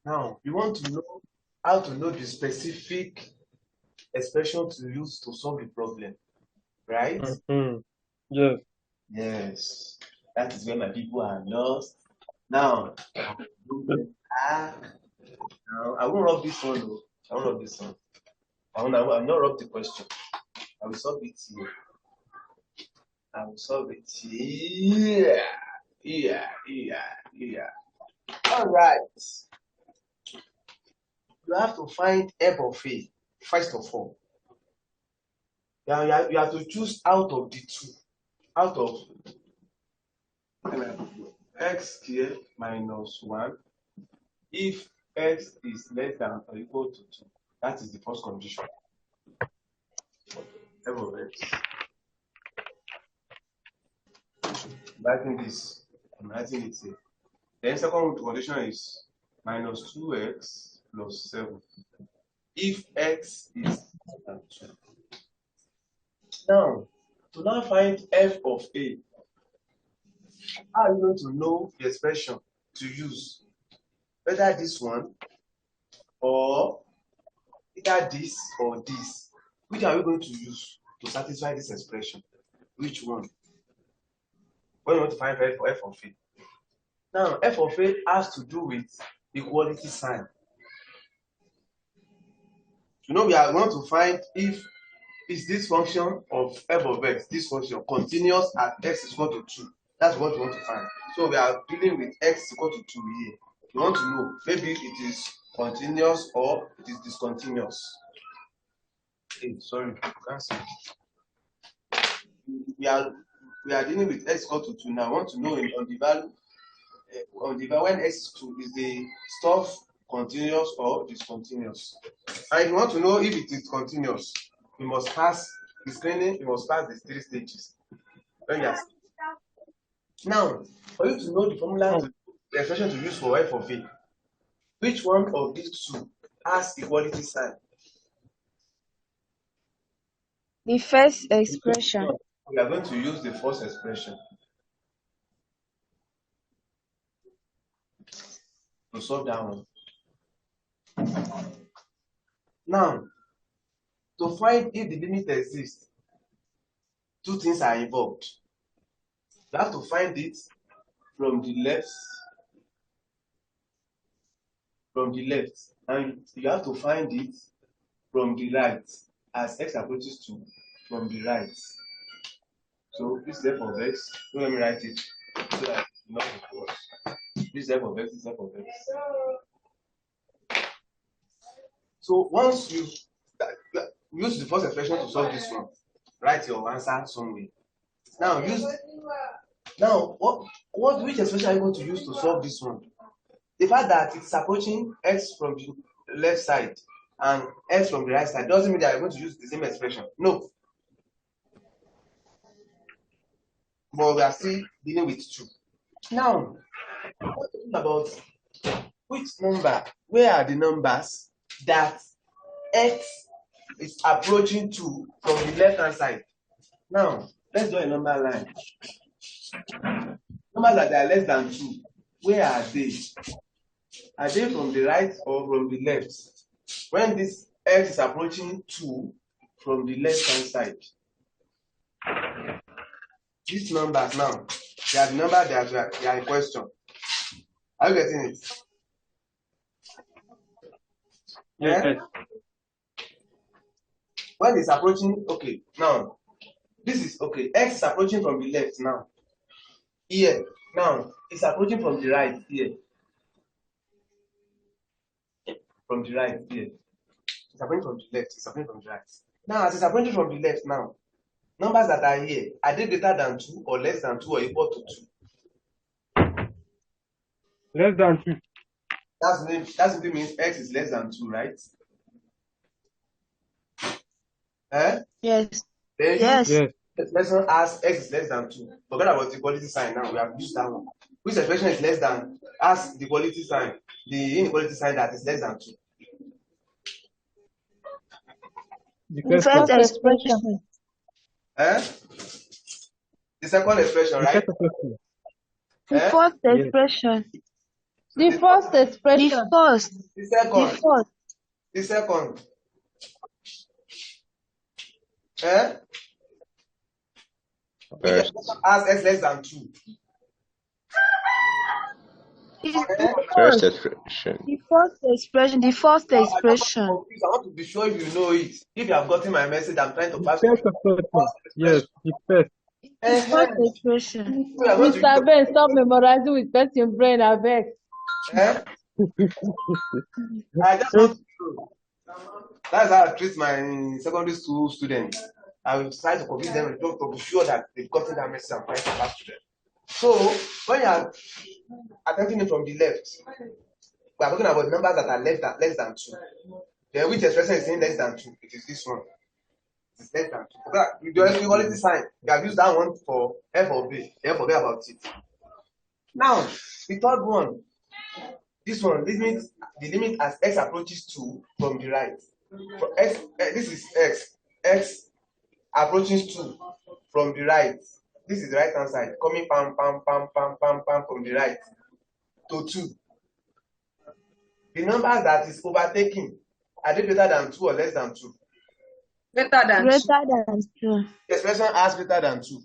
Now, you want to know how to know the specific expression to use to solve the problem, right? Mm-hmm. Yes. Yes. That is where my people are lost. Now, now I won't rub this one. Though. I won't rub this one. I will not rub the question. I will solve it here. I will solve it here. Here. All right. You have to find f of a first of all. You have to choose out of the two. Out of x squared minus 1 if x is less than or equal to 2. That is the first condition. F of x. Writing this, I'm writing it here. Then second condition is minus 2x plus 7 if x is less than 2. Now, to now find f of a, how are you going to know the expression to use? Whether this one or either this or this. Which are we going to use to satisfy this expression? Which one? When you want to find f of a. Now, f of a has to do with equality sign. We want to find if is this function of f of x, this function continuous at x is equal to 2. That's what we want to find. So we are dealing with x is equal to 2 here. We want to know maybe it is continuous or it is discontinuous. Hey, sorry, you can't see. We are dealing with x equal to 2 now. I want to know on the value when x is 2 is the stuff continuous or discontinuous. And if you want to know if it is continuous, we must pass the screening, we must pass the 3 stages. Now, for you to know the formula, the expression to use for f of a, Which one of these two has equality sign? The first expression. We are going to use the first expression to solve that one. Now, to find if the limit exists, two things are involved. You have to find it from the left, and you have to find it from the right as x approaches to from the right. So this is f of x. Don't let me write it so that it's not equals. This is f of x, this is f of x. So once you use the first expression to solve this one, write your answer somewhere. Now which expression are you going to use to solve this one? The fact that it's approaching x from the left side and x from the right side doesn't mean that you're going to use the same expression. No. But we are still dealing with two. Now, what about which number? Where are the numbers that x is approaching to from the left hand side? Now, let's do a number line. Numbers that are less than 2, where are they? Are they from the right or from the left? When this x is approaching 2 from the left hand side, these numbers now, they are the numbers that they are in question. Are you getting it? Yes. Yeah? When it's approaching, okay, now this is okay. X is approaching from the left now. Here, now it's approaching from the right here. From the right here. It's approaching from the left, it's approaching from the right. Now, as it's approaching from the left now, numbers that are here, are they greater than 2 or less than 2 or equal to 2? Less than 2. That simply means x is less than 2, right? Yes. Then Yes. Yes. the expression as x is less than 2. Forget about the equality sign now. We have used that one. Which expression is less than as the equality sign, the inequality sign that is less than 2? The The first one. first expression. The second expression, The right? second question. The first Yes. expression. The first The expression. first. The The second. first. The second. Which expression has x less than 2? The First first. expression. The first expression. The first I don't want to expression. confuse. I want to be sure if you know it. If you have gotten my message, I'm trying to The pass first expression. Yes. The first. The first expression. We are going to use Mr. Ben, stop memorizing with person brain, I beg. I just want to know. That's how I treat my secondary school students. I will try to convince them to be sure that they've gotten that message I'm trying to pass to them. So when you are attempting it from the left, we are talking about numbers that are less than 2. Then which expression is saying less than 2? It is this one. It is less than 2. With the equality sign, we have used that one for f of b. Then forget about it. Now, the third one. This one, the limit as x approaches 2 from the right. For x, this is x. X approaches 2 from the right. This is the right hand side, coming pam from the right to 2. The number that is overtaking, are they greater than 2 or less than 2? Greater than 2. Greater than 2. The expression as greater than 2.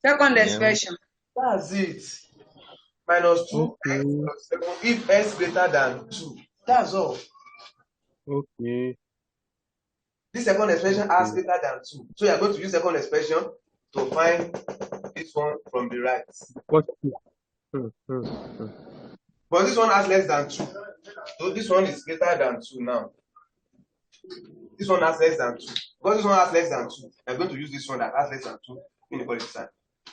Second expression. That's it. Minus 2 x plus 7 if x greater than 2. That's all. Okay. This second expression has greater than 2. So you are going to use second expression to find this one from the right. What? But this one has less than 2. So this one is greater than 2 now. This one has less than 2. Because this one has less than 2, you are going to use this one that has less than 2 inequality sign.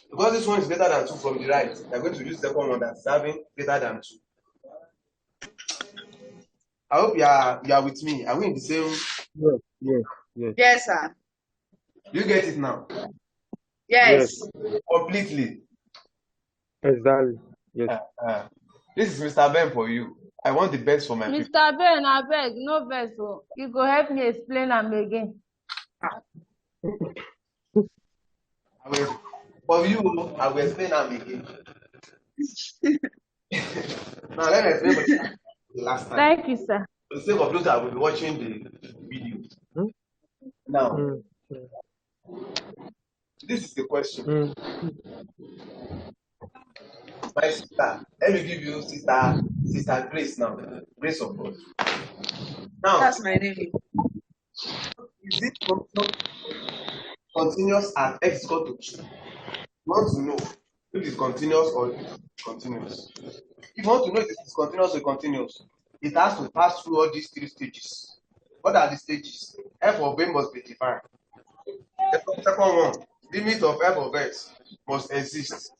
Because this one is greater than 2 from the right, you are going to use the second one that's having greater than 2. I hope you are with me. Are we in the same? Yes. Yes, sir. You get it now? Yes. Completely. Exactly. Yes. This is Mr. Ben for you. I want the best for my people. Mr. Ben, abeg, no vex o. You go help me explain am again. For you, I will explain them again. Now let me explain for the last time. Thank you, sir. For the sake of those that will be watching the video. Hmm? Now, Mm. this is the question. Mm. My sister, let me give you sister Grace now. Grace of God. Now, That's my name. is it continuous at x equal to 2? You want to know if it's continuous or continuous. If you want to know if it's continuous or continuous, it has to pass through all these 3 stages. What are the stages? F of A must be defined. Second one, limit of f of x must exist.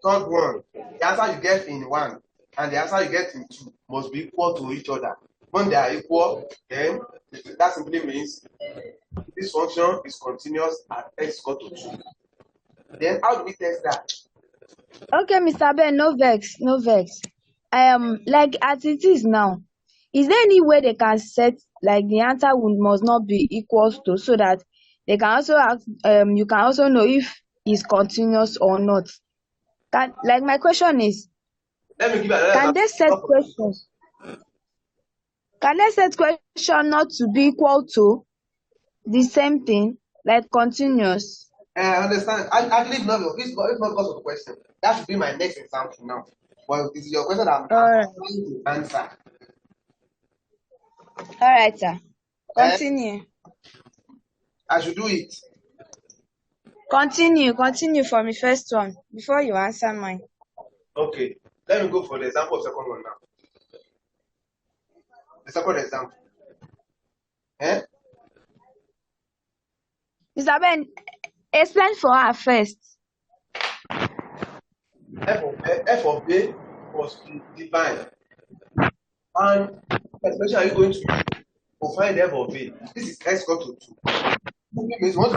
Third one, the answer you get in 1 and the answer you get in 2 must be equal to each other. When they are equal, then that simply means this function is continuous at x equal to 2. Then how do we test that? Okay, Mr. Ben, no vex, no vex. Like as it is now, is there any way they can set like the answer must not be equals to, so that they can also ask, you can also know if it's continuous or not? Like my question is, Let me give you another can example. they set questions? Can they set question not to be equal to the same thing, like continuous? I understand. Actually, it's not because of the question. That should be my next example now. Well, it's your question that I'm Alright, trying to answer. alright, sir. Continue. I should do it. Continue for me first one before you answer mine. Okay. Let me go for the example of second one now. The second example. Mr. Ben, explain for her first. F of A must be defined. And especially are you going to find f of A? This is x equal to 2. It means you want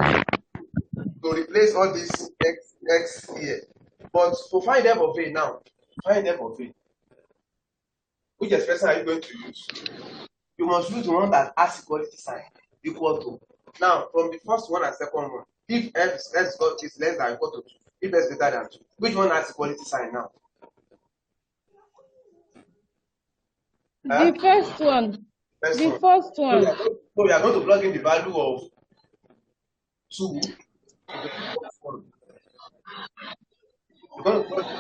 to replace all this x here. But to find f of A now, find f of A. Which expression are you going to use? You must use the one that has equality sign equal to. Now, from the first one and second one, if f is less than or equal to 2, if x greater than 2, which one has equality sign now? The first one. First The one. first So one. we are going to plug in the value of 2 into the first one. We're going to plug in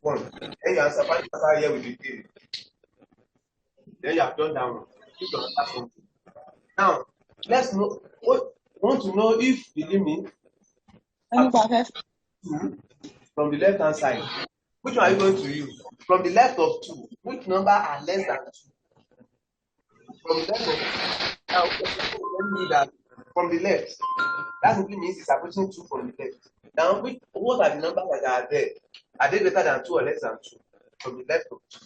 1. Then you answer here with the 3. Then you have done that one. This is another something. Now, let's know. We want to know if the limit of 2 from the left hand side. Which one are you going to use? From the left of 2, which number are less than 2? From the left of 2. Now, we that from the left, that simply means it's approaching 2 from the left. Now, what are the numbers that are there? Are they greater than 2 or less than 2? From the left of 2.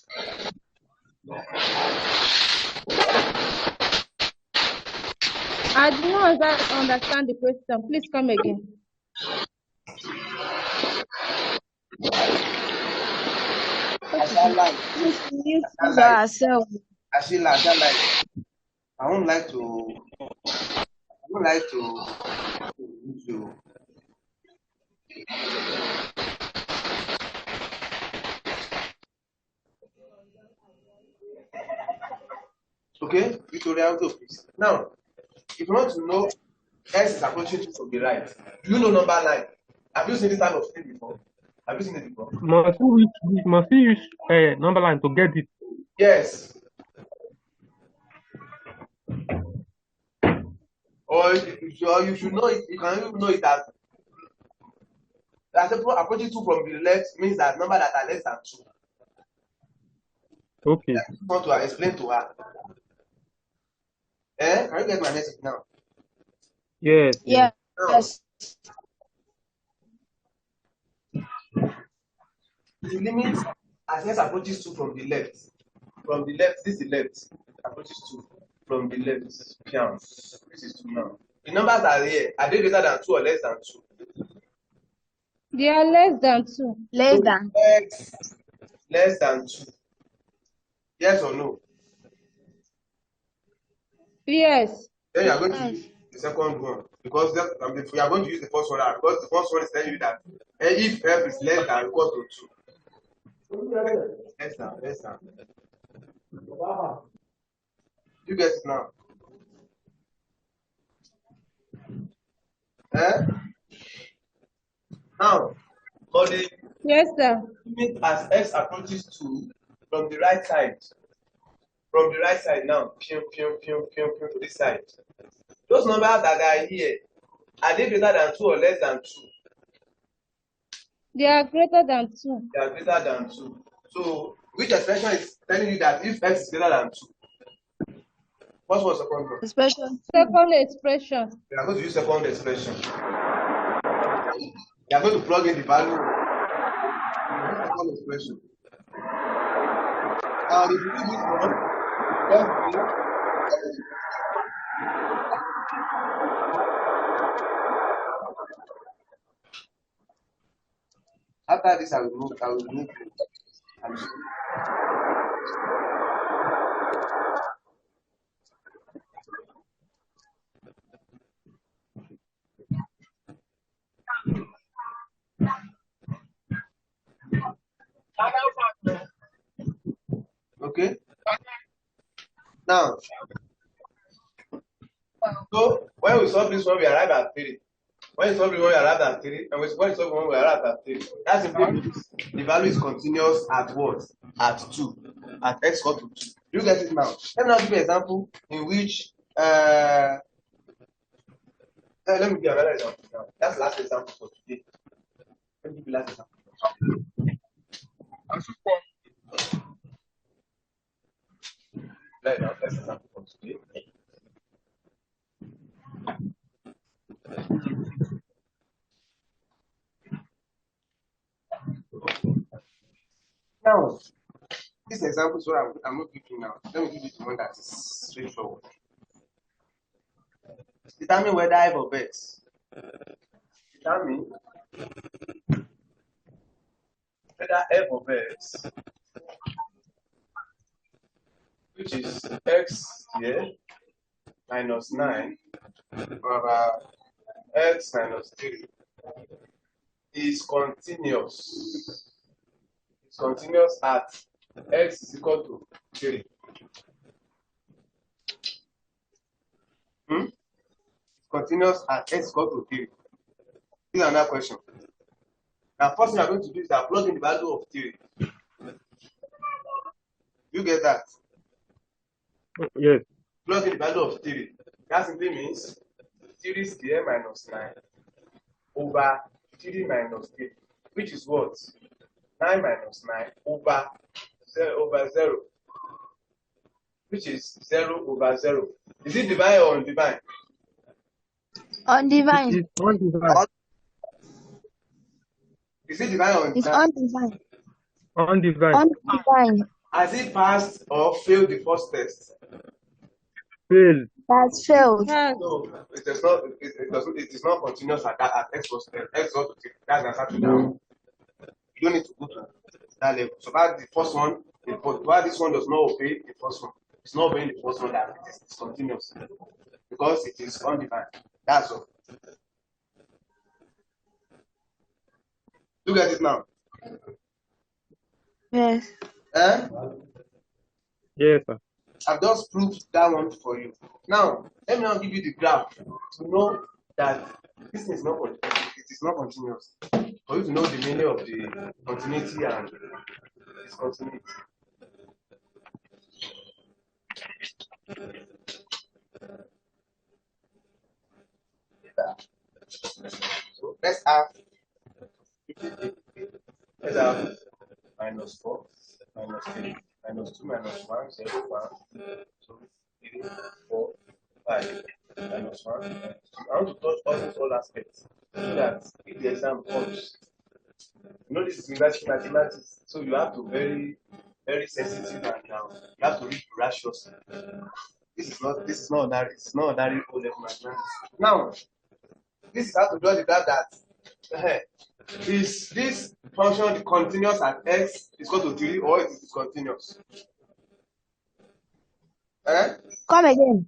I do not understand the question. Please come again. Use ourselves. I won't like to use you. Okay, Victoria, go please. Now, if you want to know x is approaching 2 from the right, do you know number line? Have you seen this type of thing before? Have you seen it before? Must we use number line to get it? Yes. Or you should know it. You can even know it as approaching 2 from the left means that number that are less than 2. Okay. I just want to explain to her. Can you get my message now? Yes. Yes. The limit as x approaches 2 from the left. From the left, this is the left. Approaches 2 from the left. This is 2 now. The numbers are here. Are they greater than 2 or less than 2? They are less than 2. Less So than. x less than 2. Yes or no? Yes. Then you are going to Yes. use the second one because we are going to use the first one because the first one is telling you that if f is less than or equal to 2. Less than. You get it now? Eh? Now, for the Yes, sir. limit as x approaches 2 from the right side. From the right side now, to this side. Those numbers that are here, are they greater than 2 or less than 2? They are greater than 2. They are greater than 2. So, which expression is telling you that if x is greater than 2? What was the second one? Expression 2. Second expression. We are going to use second expression. We are going to plug in the value of the second expression. Now, if you do this one, after this, I will move. I'm sure. Okay. Now, so when we solve this one, we arrive at 3. When we solve this one, we arrive at 3. And when we solve one, we arrive at 3. That simply means the value is continuous at what? At 2. At x equal to 2. You get it now? Let me now give you an example in which let me give another example now. That's the last example for today. Let me give you the last example. Last example for today. Now, this example is what I'm not giving now. Let me give you the one that is straightforward. Determine whether f of x. Determine whether f of x, which is x here minus 9 over x minus 3, is continuous. It's continuous at x is equal to 3. Continuous at x is equal to 3. This is another question. Now, first thing I'm going to do is that plug in the value of 3. You get that? Yes. Plug in the value of 3. That simply means 3 square minus 9 over 3 minus 3, which is what? 9 minus 9 over 0, which is 0 over 0. Is it divine or undivine? Undivine. It's undivided. Is it divine or It's undivine? undivided. Undivided. Undivided. Has it passed or failed the first test? Failed. That's failed. Has. No, it is not. It is not continuous at x plus 10. X equal to 3. That's the answer to that. You don't need to go to that level. So that's the first one. Why this one does not obey the first one? It's not obeying the first one that it is continuous because it is undefined. That's all. Look at it now. Yes. Yes, sir. I've just proved that one for you. Now, let me now give you the graph to know that this is not it is not continuous. For you to know the meaning of the continuity and discontinuity. So let's have minus 4, minus 3, minus 2, minus 1, 0, 1, 2, 3, 4, 5, minus 1, minus 2. I want to touch almost all aspects so that if the exam comes, you know this is university mathematics, so you have to be very sensitive and you have to read voraciously. This is not ordinary, it's not ordinary O level mathematics. Now, this is how to draw the graph that Is this function continuous at x is equal to 3 or it is discontinuous? Come again.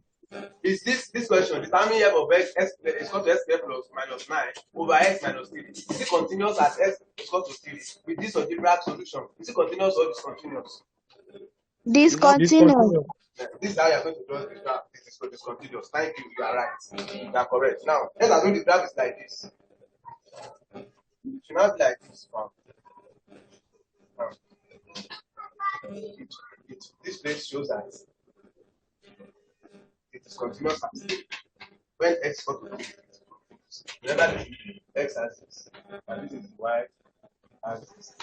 Is this question determine f of x is equal to x squared plus minus 9 over x minus 3? Is it continuous at x is equal to 3 with this algebraic solution? Is it continuous or discontinuous? Discontinuous. This is how you are going to draw the graph. This is discontinuous. Thank you. You are right. You are correct. Now, let's assume the graph is like this. It should not be like this. This place shows that it is continuous at when x is equal to 3. Remember the x axis and this is the y axis.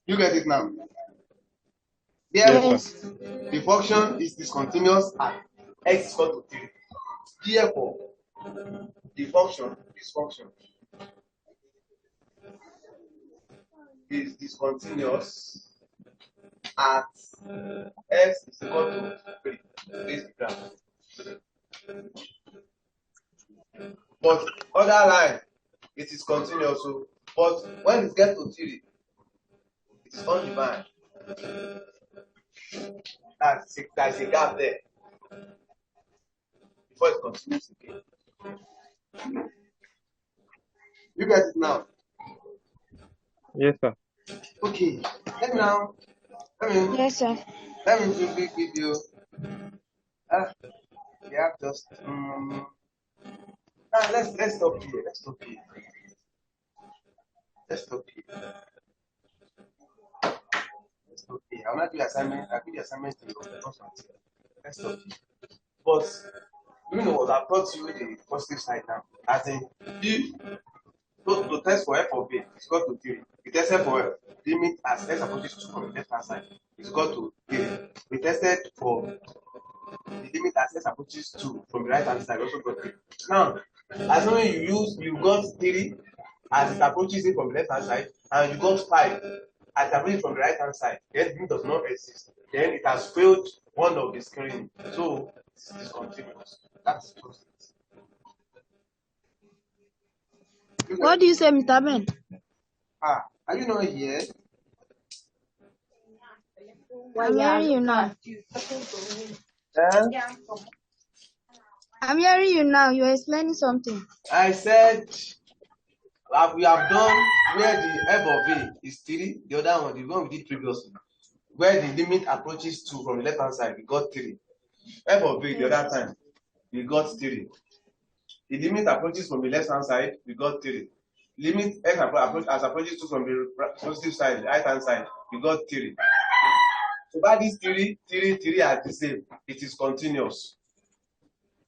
You get it now? Yes. The function is discontinuous at x is equal to 3. Therefore, the function, this function, is discontinuous at x is equal to 3. This is the graph. But other line, it is continuous. So, but when it gets to 3, it is undefined. There's a gap there before it continues again. You get it now? Yes, sir. Okay. Yes, sir. Let me do big video. We have just let's stop here. Let's stop here. Let's stop here. Let's stop here. I'll not do the assignment. I'll do the assignment in your first. Let's stop here. But you know what? I brought you the positive side now. As in, if to test for f of a is equal to 3. We tested for limit as x approaches 2 from the left hand side is equal to 3. We tested for the limit as x approaches 2 from the right hand side also got 3. Now, as long as you got 3 as it approaches it from the left hand side, and you got 5 as it approaches from the right hand side, then the limit does not exist. Then it has failed one of the screening. So this is discontinuous. That's just it. What do you say, Mr. Ben? Are you not here? I'm hearing you now. I'm hearing you now. You're explaining something. I said we have done where the f of a is 3, the other one, the one we did previously, where the limit approaches 2 from the left hand side, we got 3. F of a the other time, we got 3. The limit approaches from the left hand side, we got 3. Limit x approaches 2 from the positive side, the right hand side, we got 3. So by these 3 are the same. It is continuous.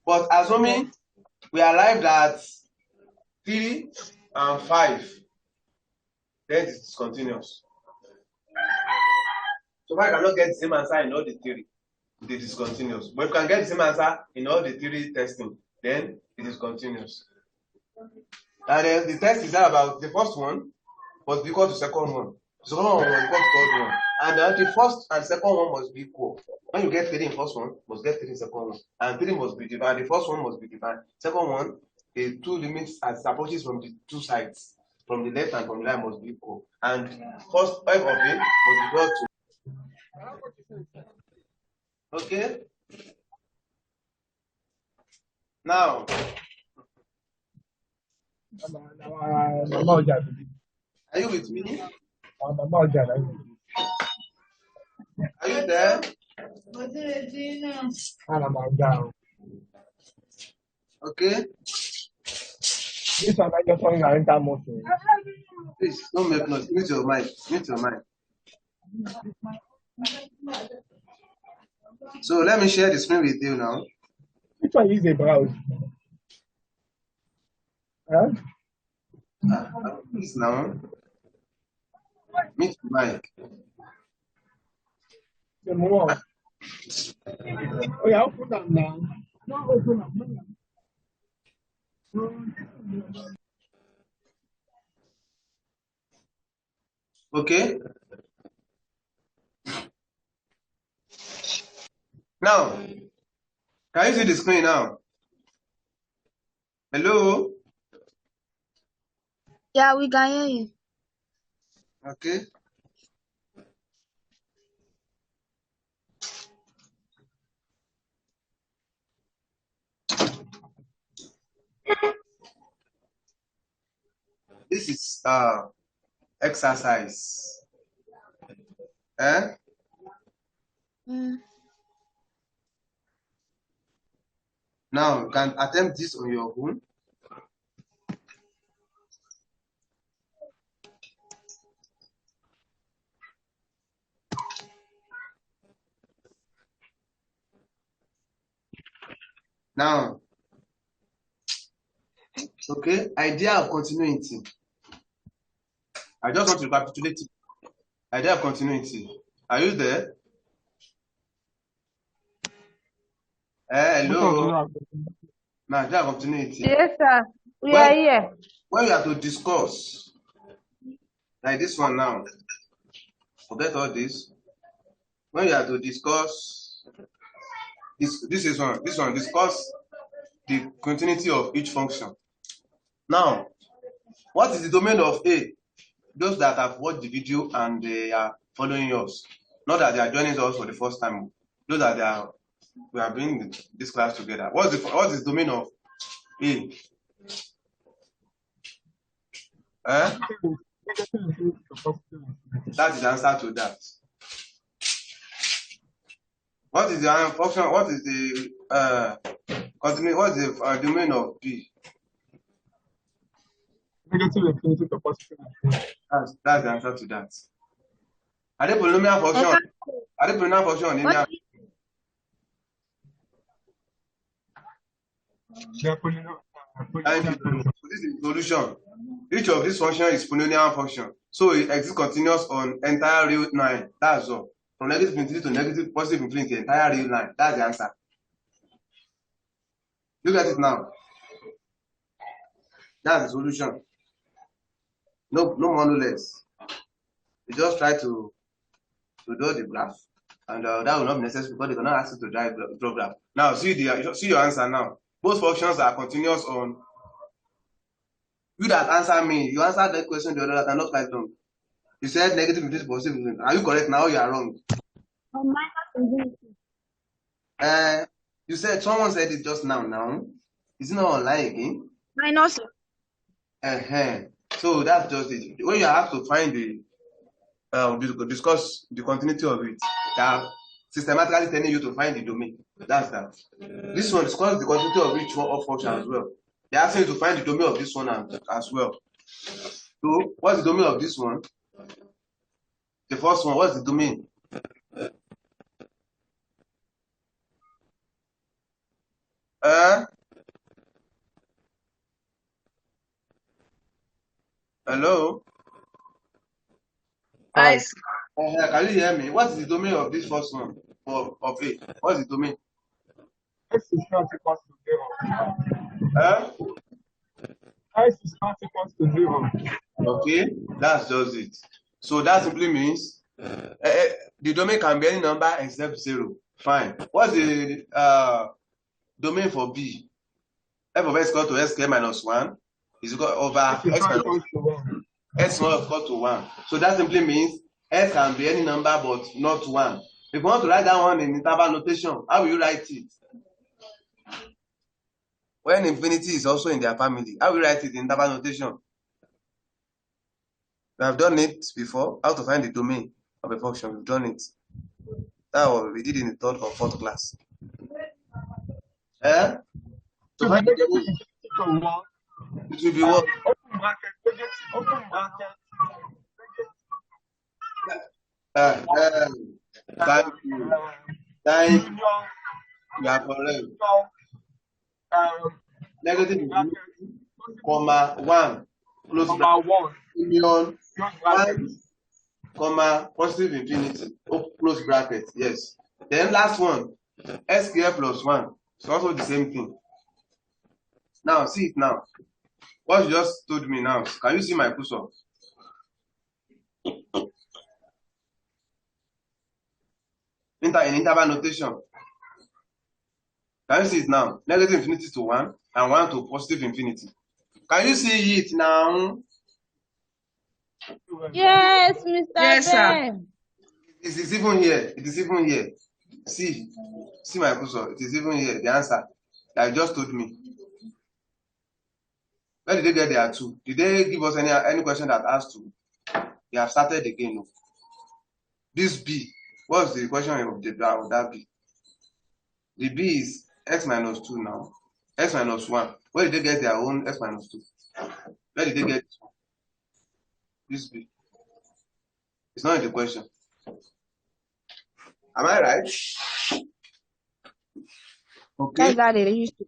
But assuming we arrived at 3 and 5, then it is continuous. So I cannot get the same answer in all the 3, it is continuous. But if you can get the same answer in all the 3 testing, then it is continuous. And the test is about the first one must be equal to second one. The second one must be equal to third one. And the first and second one must be equal. When you get 3 in first one, must get 3 in second one. And 3 must be divided. The first one must be divided. Second one, the 2 limits as approaches from the 2 sides, from the left and from the right must be equal. And first f of a must be equal to. Okay? Now, are you with me? Are you there? Okay? Please, don't make noise. Mute your mic. Mute your mic. So let me share the screen with you now. Which one is a browse? Huh? Please now. Mute your mic. The more. Oh, yeah, I'll put them down. No, open up. Okay? Now, Can you see the screen now? Hello? Yeah, we can hear you. Okay. This is exercise. Mm. Now you can attempt this on your own. Now, okay, idea of continuity. I just want to recapitulate it. Idea of continuity. Are you there? Hello. Now, idea of continuity. Yes, sir. We are here. When you have to discuss, like this one now, forget all this. When you have to discuss, this one, discuss the continuity of each function. Now, what is the domain of A? Those that have watched the video and they are following us, not that they are joining us for the first time. Those that we are doing this class together. What is the domain of A? That is the answer to that. What is the function? What is the what is the domain of B? Negative infinity to positive infinity. That's the answer to that. Are they polynomial function? Are they polynomial function or linear? Thank you. So this is the solution. Each of these functions is polynomial function. So it exists continuous on entire real line. That's all. From negative infinity to negative positive infinity, entire real line. That's the answer. Look at it now. That's the solution. No more, no less. You just try to do the graph, and that will not be necessary because they cannot ask you to draw graph. Now see your answer now. Both functions are continuous on. You that answer me, you answered that question the other that are not quite wrong. You said negative infinity, positive infinity. Are you correct now? You are wrong. Minus infinity. You said someone said it just now. Now, is it not online again? Minus. So that's just it. When you have to find the discuss the continuity of it, they are systematically telling you to find the domain. That's that. This one discusses the continuity of each one of function as well. They are asking you to find the domain of this one as well. So what's the domain of this one? The first one, what's the domain? Hello? Nice. Can you hear me? What is the domain of this first one? Of A? What's the domain? X is not equal to 0. X is not equal to 0. Okay, that's just it. So that simply means the domain can be any number except 0. Fine. What's the domain for B? F of x equal to x squared minus 1 is equal over x minus 1. X not equal to 1. So that simply means x can be any number but not 1. If you want to write that one in interval notation, how will you write it? When infinity is also in their family, how will you write it in interval notation? We have done it before. How to find the domain of a function? We've done it. That was we did in the third or fourth class. To find the domain, it will be what? Open bracket, open bracket. Thank you. Thank you. You are correct. Negative infinity, comma 1, close bracket, union 1, comma positive infinity, close bracket. Yes. Then last one, x squared plus 1. It's also the same thing. Now see it now. What you just told me now. Can you see my cursor? In interval notation. Can you see it now? Negative infinity to 1 and 1 to positive infinity. Can you see it now? Yes, Mr. Yes, sir. Ben. It is even here. It is even here. See my cursor. It is even here. The answer that you just told me. Where did they get their 2? Did they give us any question that has 2? They have started again. No. This B. What's the question of that B? The B is x minus 2 now. X minus 1. Where did they get their own x minus 2? Where did they get this B? It's not in the question. Am I right? Okay. That's how they used to.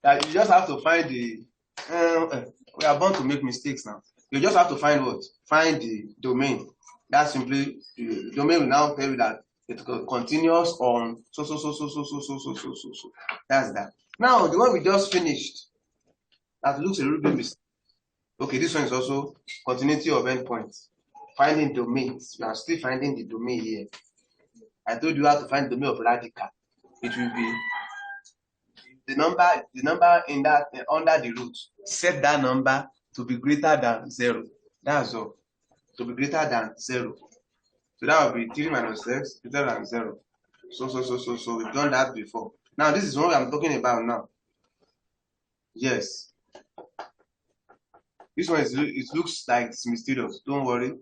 You just have to find the. We are born to make mistakes now. You just have to find what? Find the domain. That's simply the domain will now tell you that it continues on so. That's that. Now the one we just finished that looks a little bit mistake. Okay, this one is also continuity of endpoints. Finding domains. You are still finding the domain here. I told you how to find the domain of radical. It will be the number in that under the root. Set that number to be greater than 0. That's all. To be greater than 0. So that will be 3 minus x greater than 0. So we've done that before. Now this is what I'm talking about now. Yes. This one it looks like it's mysterious. Don't worry.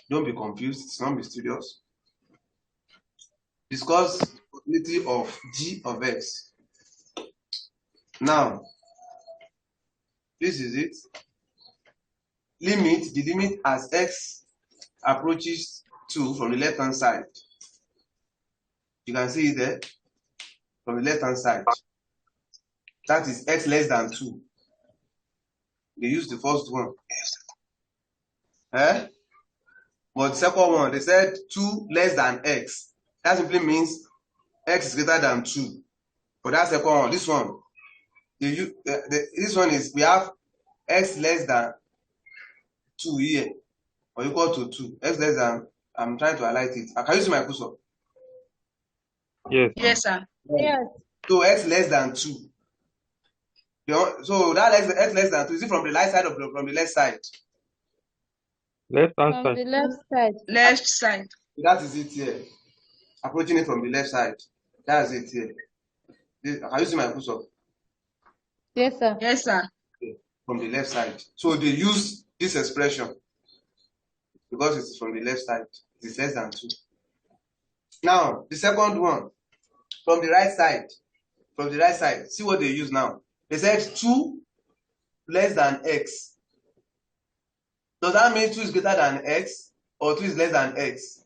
Don't be confused. It's not mysterious. Discuss the probability of g of x. Now, this is it. The limit as x approaches 2 from the left hand side. You can see it there from the left hand side. That is x less than 2. They use the first one. But the second one, they said 2 less than x. That simply means x is greater than 2. For that second one, this one, this one is we have x less than 2 here, or equal to 2. X less than, I'm trying to highlight it. Can you see my cursor? Yes. Yes, sir. Yes. So x less than 2. So that x less than 2, is it from the right side or from the left side? Left hand From side. the left side. Left side. That is it here. Approaching it from the left side. That's it here. Can you see my cursor? Yes, sir. Yes, sir. From the left side. So they use this expression because it's from the left side. It is less than 2. Now, the second one, from the right side. From the right side, see what they use now. They said 2 less than x. Does that mean 2 is greater than x or 2 is less than x?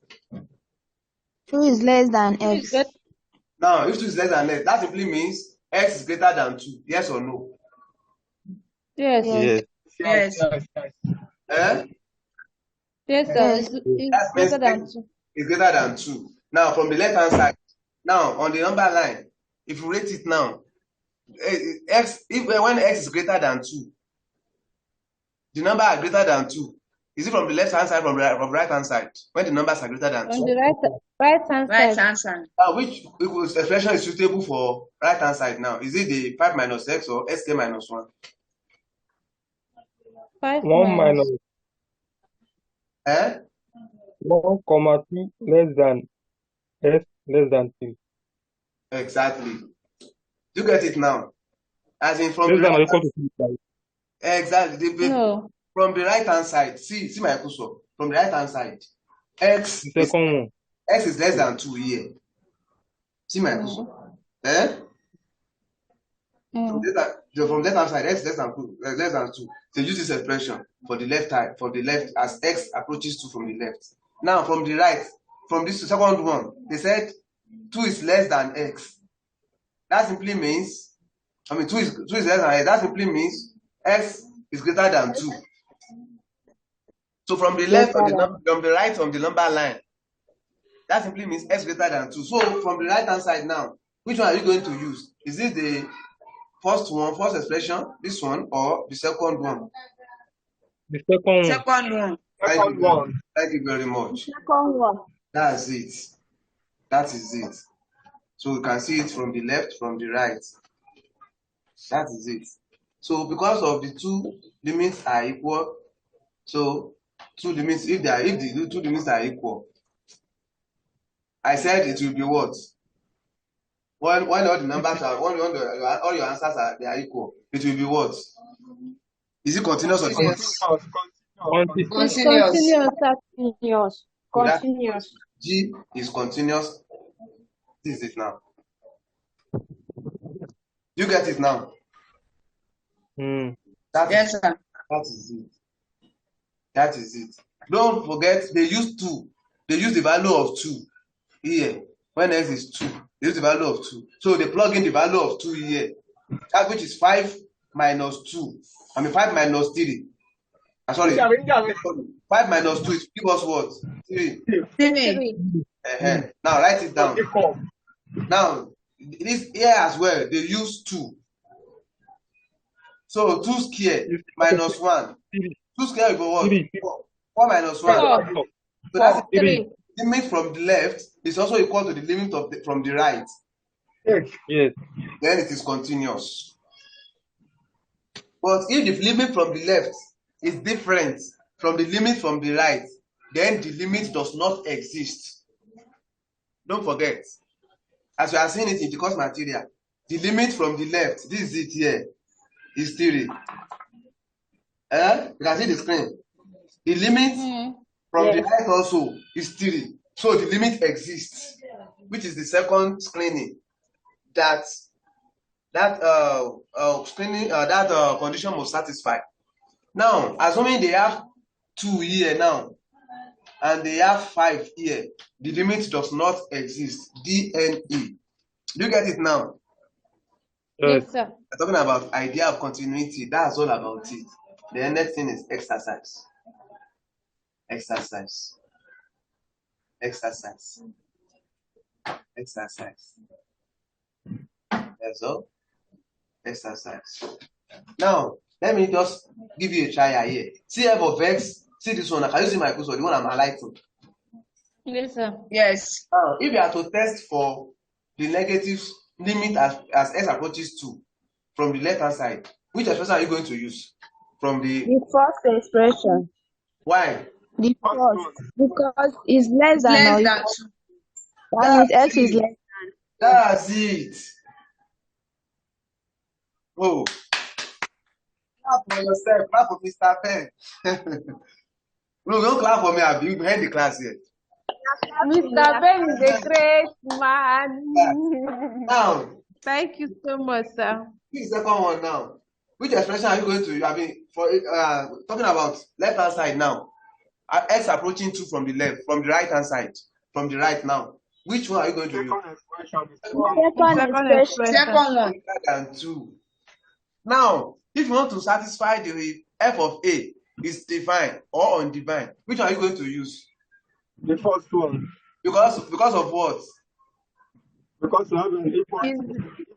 2 is less than x. Now, if 2 is less than x, that simply means x is greater than 2. Yes or no? Yes. Yes. Yes. Yes, sir. Yes. It's greater than 2. It's greater than 2. Now, from the left hand side, now on the number line, if you rate it now, when x is greater than 2, the number are greater than 2. Is it from the left hand side, from the right hand side? When the numbers are greater than 2. On the right hand Right side. hand side. Now, which expression is suitable for right hand side now? Is it the 5 minus x or sk minus 1? 5 1 minus 1, 2 less than s less than 3. Exactly. Do you get it now? As in from Less the than or right equal hand, to 3. exactly. No. From the right hand side, see my cursor. From the right hand side, x The second one. is less than 2 here. See my cursor. From the left hand side, x less than 2. They use this expression for the left side, for the left as x approaches 2 from the left. Now from the right, from this second one, they said 2 is less than x. That simply means, 2 is less than x. That simply means x is greater than 2. So from the left of the number, from the right of the number line, that simply means x greater than 2. So from the right hand side now, which one are you going to use? Is it the first expression, this one, or the second one? The second one. Second one. Second one. Thank you very much. Second one. That's it. That is it. So you can see it from the left, from the right. That is it. So because of the two limits are equal, so two limits, if the two limits are equal, I said it will be what? When all the numbers are, all your answers are they are equal, it will be what? Is it continuous or Continuous. It's Continuous. continuous. so that Continuous. G is continuous? This is it now. You get it now? Yes, sir. That is it. That is it. Don't forget they use 2. They use the value of 2 here. When x is 2, they use the value of 2. So they plug in the value of 2 here. That which is 5 minus 2. I mean 5 minus 3. I'm sorry. 5 minus 2 is give us what? 3. 3. Now write it down. Now this here as well, they use 2. So 2 square minus 1. 2 square equal what? 4 minus 1. So that's the limit from the left is also equal to the limit of from the right. Yes. Then it is continuous. But if the limit from the left is different from the limit from the right, then the limit does not exist. Don't forget, as you are seeing it in the course material, the limit from the left, this is it here, is 3. You can see the screen. The limit from the right also is 3. So the limit exists, which is the second screening that condition must satisfy. Now, assuming they have 2 here now, and they have 5 here, the limit does not exist. DNE. Do you get it now? Yes, sir. We're talking about idea of continuity. That's all about it. The next thing is exercise. Exercise. Exercise. Exercise. That's all. Exercise. Now, let me just give you a trial here. See f of x. See this one. Can you see my cursor? The one I'm highlighting. Yes, sir. Yes. Now, if you are to test for the negative limit as x approaches 2 from the left hand side, which expression are you going to use? From the first expression. Why? The first, because it's less than or Less than equal. 2. That means x is less. That's it. Oh, clap for yourself. Clap for Mr. Ben. No, don't clap for me. I'll be behind the class here. Mr. Ben is a great man. Now, Thank you so much, sir. this is the second one now. Which expression are you going to? I mean, for talking about left hand side now. X approaching 2 from the left, from the right hand side, from the right now. Which one are you going to use? Second expression. Second one. Greater than 2. Now, if you want to satisfy the f of a is defined or undefined, which one are you going to use? The first one. Because of what? Because you have an equal.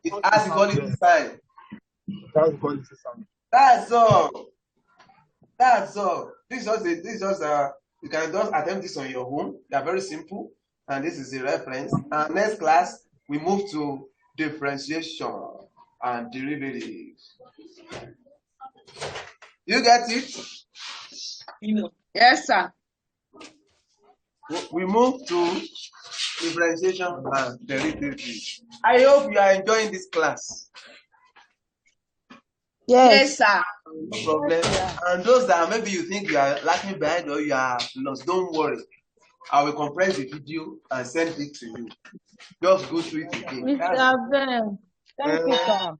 It has equality sign. That's equality sign. That's all. That's all. This is just you can just attempt this on your own. They are very simple, and this is a reference. And next class we move to differentiation and derivatives. You get it? Yes, sir. We move to differentiation and derivatives. I hope you are enjoying this class. Yes, sir. No problem. And those that maybe you think you are lacking behind or you are lost, don't worry. I will compress the video and send it to you. Just go through it again. Mr. Ben, thank you, sir.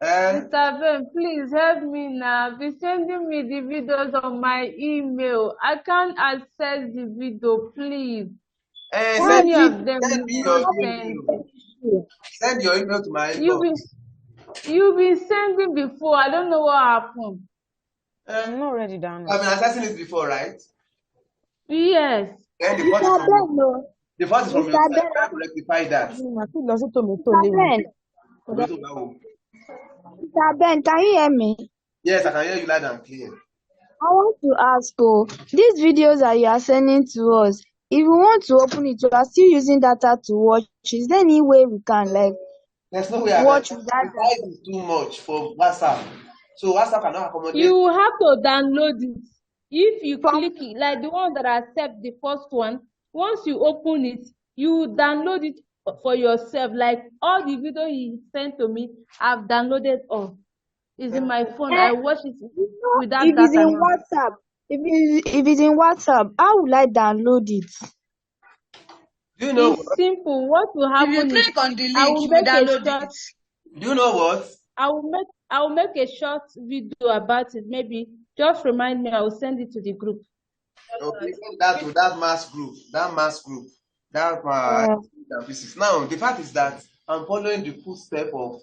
Mr. Ben, please help me now. Be sending me the videos on my email. I can't access the video, please. Send your email to my inbox. You've been sending before. I don't know what happened. I'm not ready, Dan. I've been accessing it before, right? Yes. Then the first is from your side. I have to rectify that. Mr. Ben, can you hear me? Yes, I can hear you loud and clear. I want to ask, these videos that you are sending to us, if we want to open it, we are still using data to watch. Is there any way we can like There's no way I watch can. without The data? size is too much for WhatsApp. So WhatsApp cannot accommodate. You have to download it. If you From click it, like the one that accept the first one, once you open it, you download it for yourself. Like all the video he sent to me, I've downloaded all. It's in my phone. I watch it without if it's data. in WhatsApp, if it's in WhatsApp, how will I download it? Do you know It's what? simple. What will If you happen is click on the I link, will you will make a download short it. Do you know what? I will make a short video about it. Maybe just remind me. I will send it to the group. Okay, send that to that mass group. That mass group. That pieces. Now the fact is that I'm following the footstep of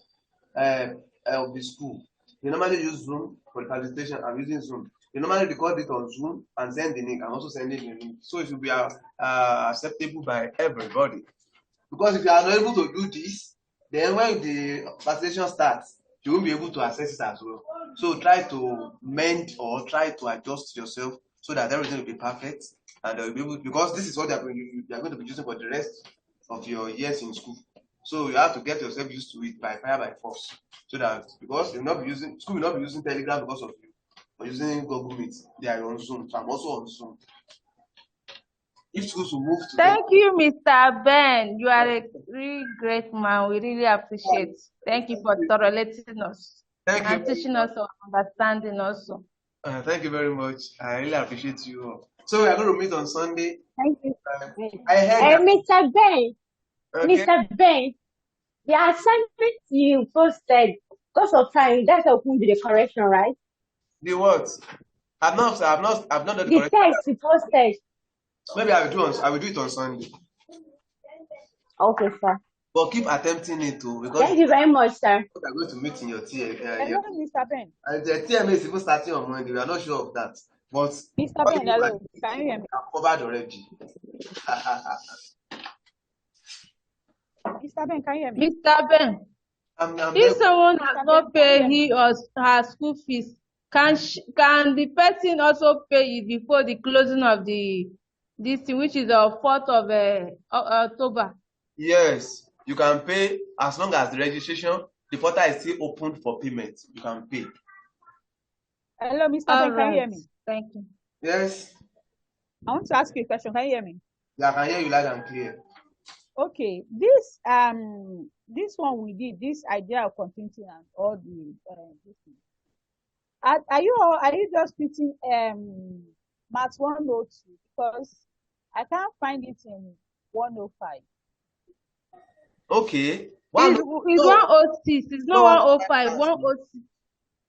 the school. They normally use Zoom for the presentation. I'm using Zoom. They normally record it on Zoom and send the link. I'm also sending the link. So it will be acceptable by everybody. Because if you are not able to do this, then when the presentation starts, you won't be able to access it as well. So try to mend or try to adjust yourself so that everything will be perfect and you'll be able, because this is what you are going to be using for the rest of your years in school. So you have to get yourself used to it by fire by force. So that because you'll not be using school will not be using Telegram because of you, but using Google Meet. They are on Zoom. So I'm also on Zoom. If schools will move to Thank you, Mr. Ben. You are a really great man. We really appreciate. Thank you for tolerating us and teaching us or understanding also. Thank you very much. I really appreciate you all. So we are going to meet on Sunday. Thank you. I heard that. Mr. Ben, Okay. Mr. Ben, the assignment you posted, because of time, that's what will be the correction, right? The what? I've not done the The correct. text you posted. Maybe I will do it on Sunday. Okay, sir. But keep attempting it too, because Thank you very much, sir. we are going to meet in your TM. Hello, Mr. Ben. And the TMA is even starting on Monday. We are not sure of that. But Mr. Ben, hello. Can you hear me? covered already. Mr. Ben, can you hear me? Mr. Ben, if someone has not paid he or her school fees, can the person also pay it before the closing of this thing, which is the 4th of October? Yes, you can pay as long as the registration, the portal is still open for payment. You can pay. Hello, Mr. Ben, can you hear me? Thank you. Yes. I want to ask you a question. Can you hear me? Yeah, I can hear you loud and clear. Okay, this one we did, this idea of continuity and all the this thing. Are you just putting math 102 because I can't find it in 105. Okay. It's 106. It's not 105. 106.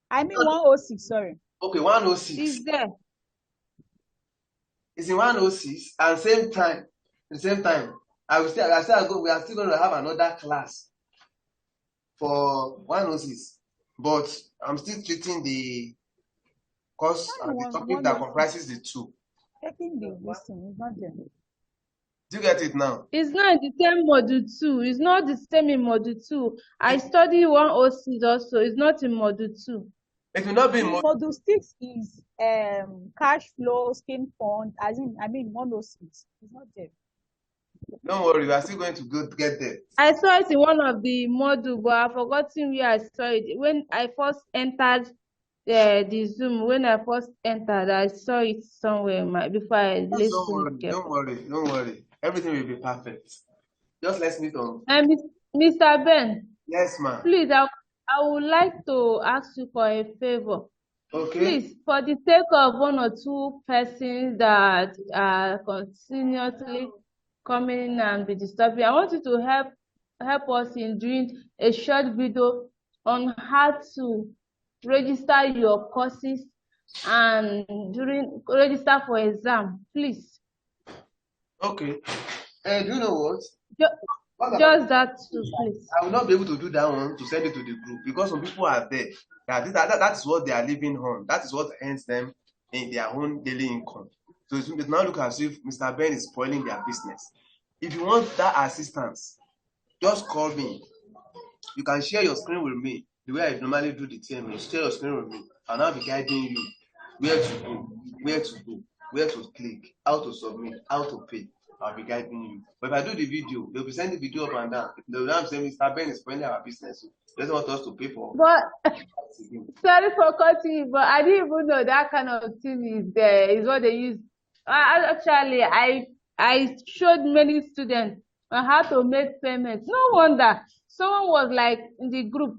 I mean 106. Sorry. Okay, 106. Is there? It's in 106 and same time. At the same time, we are still going to have another class for 106. But I'm still treating the course and the topic that comprises the two. Taking the listing is not there. Do you get it now? It's not the same module 2. It's not the same in module 2. I study 106 also. It's not in module 2. It will not be in module 6 is cash flow, scheme fund, as in 106. It's not there. Don't worry, we are still going to get there. I saw it in one of the modules, but I've forgotten where I saw it. When I first entered the Zoom, I saw it somewhere before I listened. Don't worry. Everything will be perfect. Just let's meet on. And Mr. Ben. Yes, ma'am. Please, I would like to ask you for a favor. Okay. Please, for the sake of one or two persons that are continuously coming and be disturbing, I want you to help us in doing a short video on how to register your courses and register for exam, please. Okay. Do you know what? Just that too, please. I will not be able to do that one to send it to the group because some people are there. That is what they are living on. That is what earns them in their own daily income. So it now look as if Mr. Ben is spoiling their business. If you want that assistance, just call me. You can share your screen with me the way I normally do the TMA. Share your screen with me, and I'll be guiding you where to go, where to click, how to submit, how to pay. I'll be guiding you. But if I do the video, they'll be sending the video up and down. They'll now say, Mr. Ben is spoiling our business. So he doesn't want us to pay for But it. sorry for cutting you, but I didn't even know that kind of thing is there, is what they use. Actually, I showed many students on how to make payments. No wonder someone was like in the group.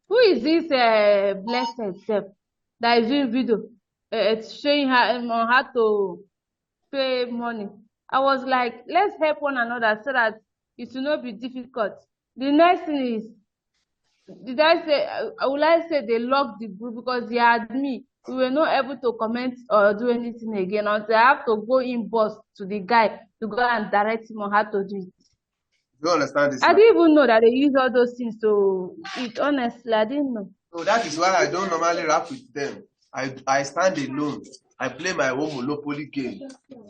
Who is this blessed self that is doing video? It's showing her on how to pay money. I was like, let's help one another so that it will not be difficult. The next thing is, did I say, would I say they locked the group because they had me. We were not able to comment or do anything again until I have to go in boss to the guy to go and direct him on how to do it. You understand this? I didn't even know that they use all those things to it. Honestly, I didn't know. So that is why I don't normally rap with them. I stand alone. I play my own Monopoly game.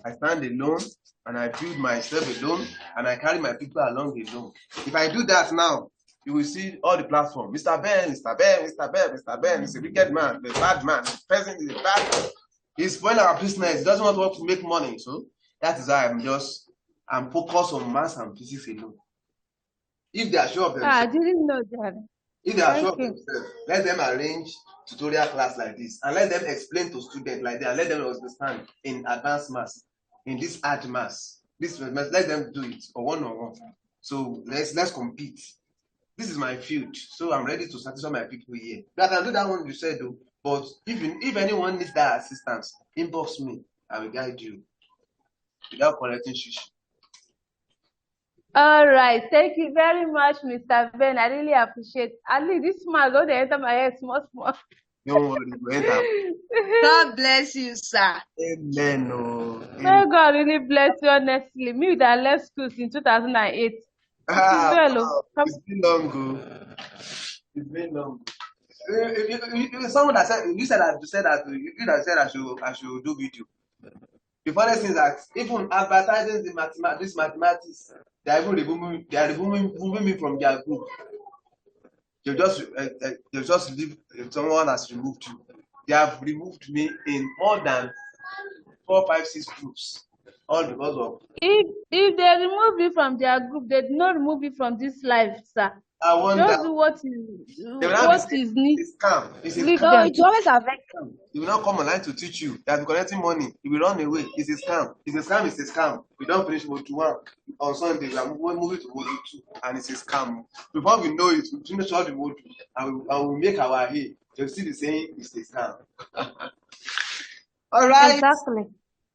I stand alone and I build myself alone and I carry my people along alone. If I do that now, you will see all the platform. Mr. Ben, Mr. Ben, Mr. Ben, Mr. Ben is a wicked man, the bad man. The person is a bad. He's spoiling our business. He doesn't want to make money. So that is why I'm focused on maths and physics alone. If they are sure of themselves, I didn't know that. if they are sure of themselves, let them arrange tutorial class like this and let them explain to students like that and let them understand in advanced maths, in this hard maths. Let them do it or one-on-one. So let's compete. This is my field, so I'm ready to satisfy my people here. I can do that one you said though, but if anyone needs that assistance, inbox me. I will guide you without collecting shishi. All right, thank you very much, Mr. Ben. I really appreciate. At least this man go dey enter my head small. Don't worry, you enter. God bless you, sir. Amen. May God really bless you, honestly. Me that left school in 2008. Wow. It's been long. It's been long. Someone that said you said that I should do video. The funniest thing is that even advertising this mathematics, they are even removing me from their group. They just leave. Someone has removed you. They have removed me in more than 4, 5, 6 groups, all because of. If they remove you from their group, they did not remove you from this life, sir. I wonder. Just do what is needed. It's scam. It's a No, scam. it always affects. He will not come online to teach you that collecting money. He will run away. It's a scam. It's a scam. It's a scam. We don't finish module 1 on Sunday. We are moving to module 2, and it's a scam. Before we know it, we finish all the module and we make our hay. You'll see the saying it's a scam. All right. Exactly.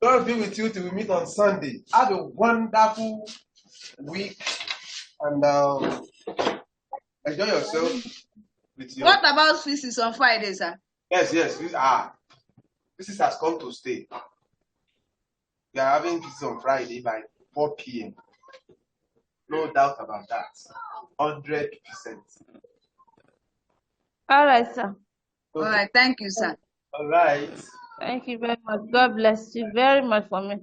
God be with you till we meet on Sunday. Have a wonderful week and enjoy yourself with your. What about physics on Friday, sir? Yes. This has come to stay. We are having this on Friday by 4 p.m. No doubt about that. 100%. All right, sir. All right, thank you, sir. All right. Thank you very much. God bless you very much for me.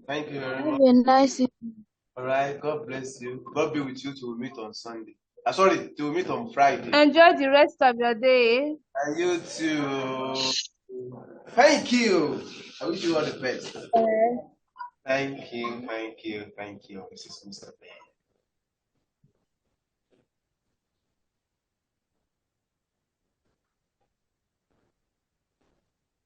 Thank you very much. Have a nice evening. All right. God bless you. God be with you till we meet on Sunday. Sorry, till we meet on Friday. Enjoy the rest of your day. And you too. Thank you. I wish you all the best. Thank you. This is Mr. Ben.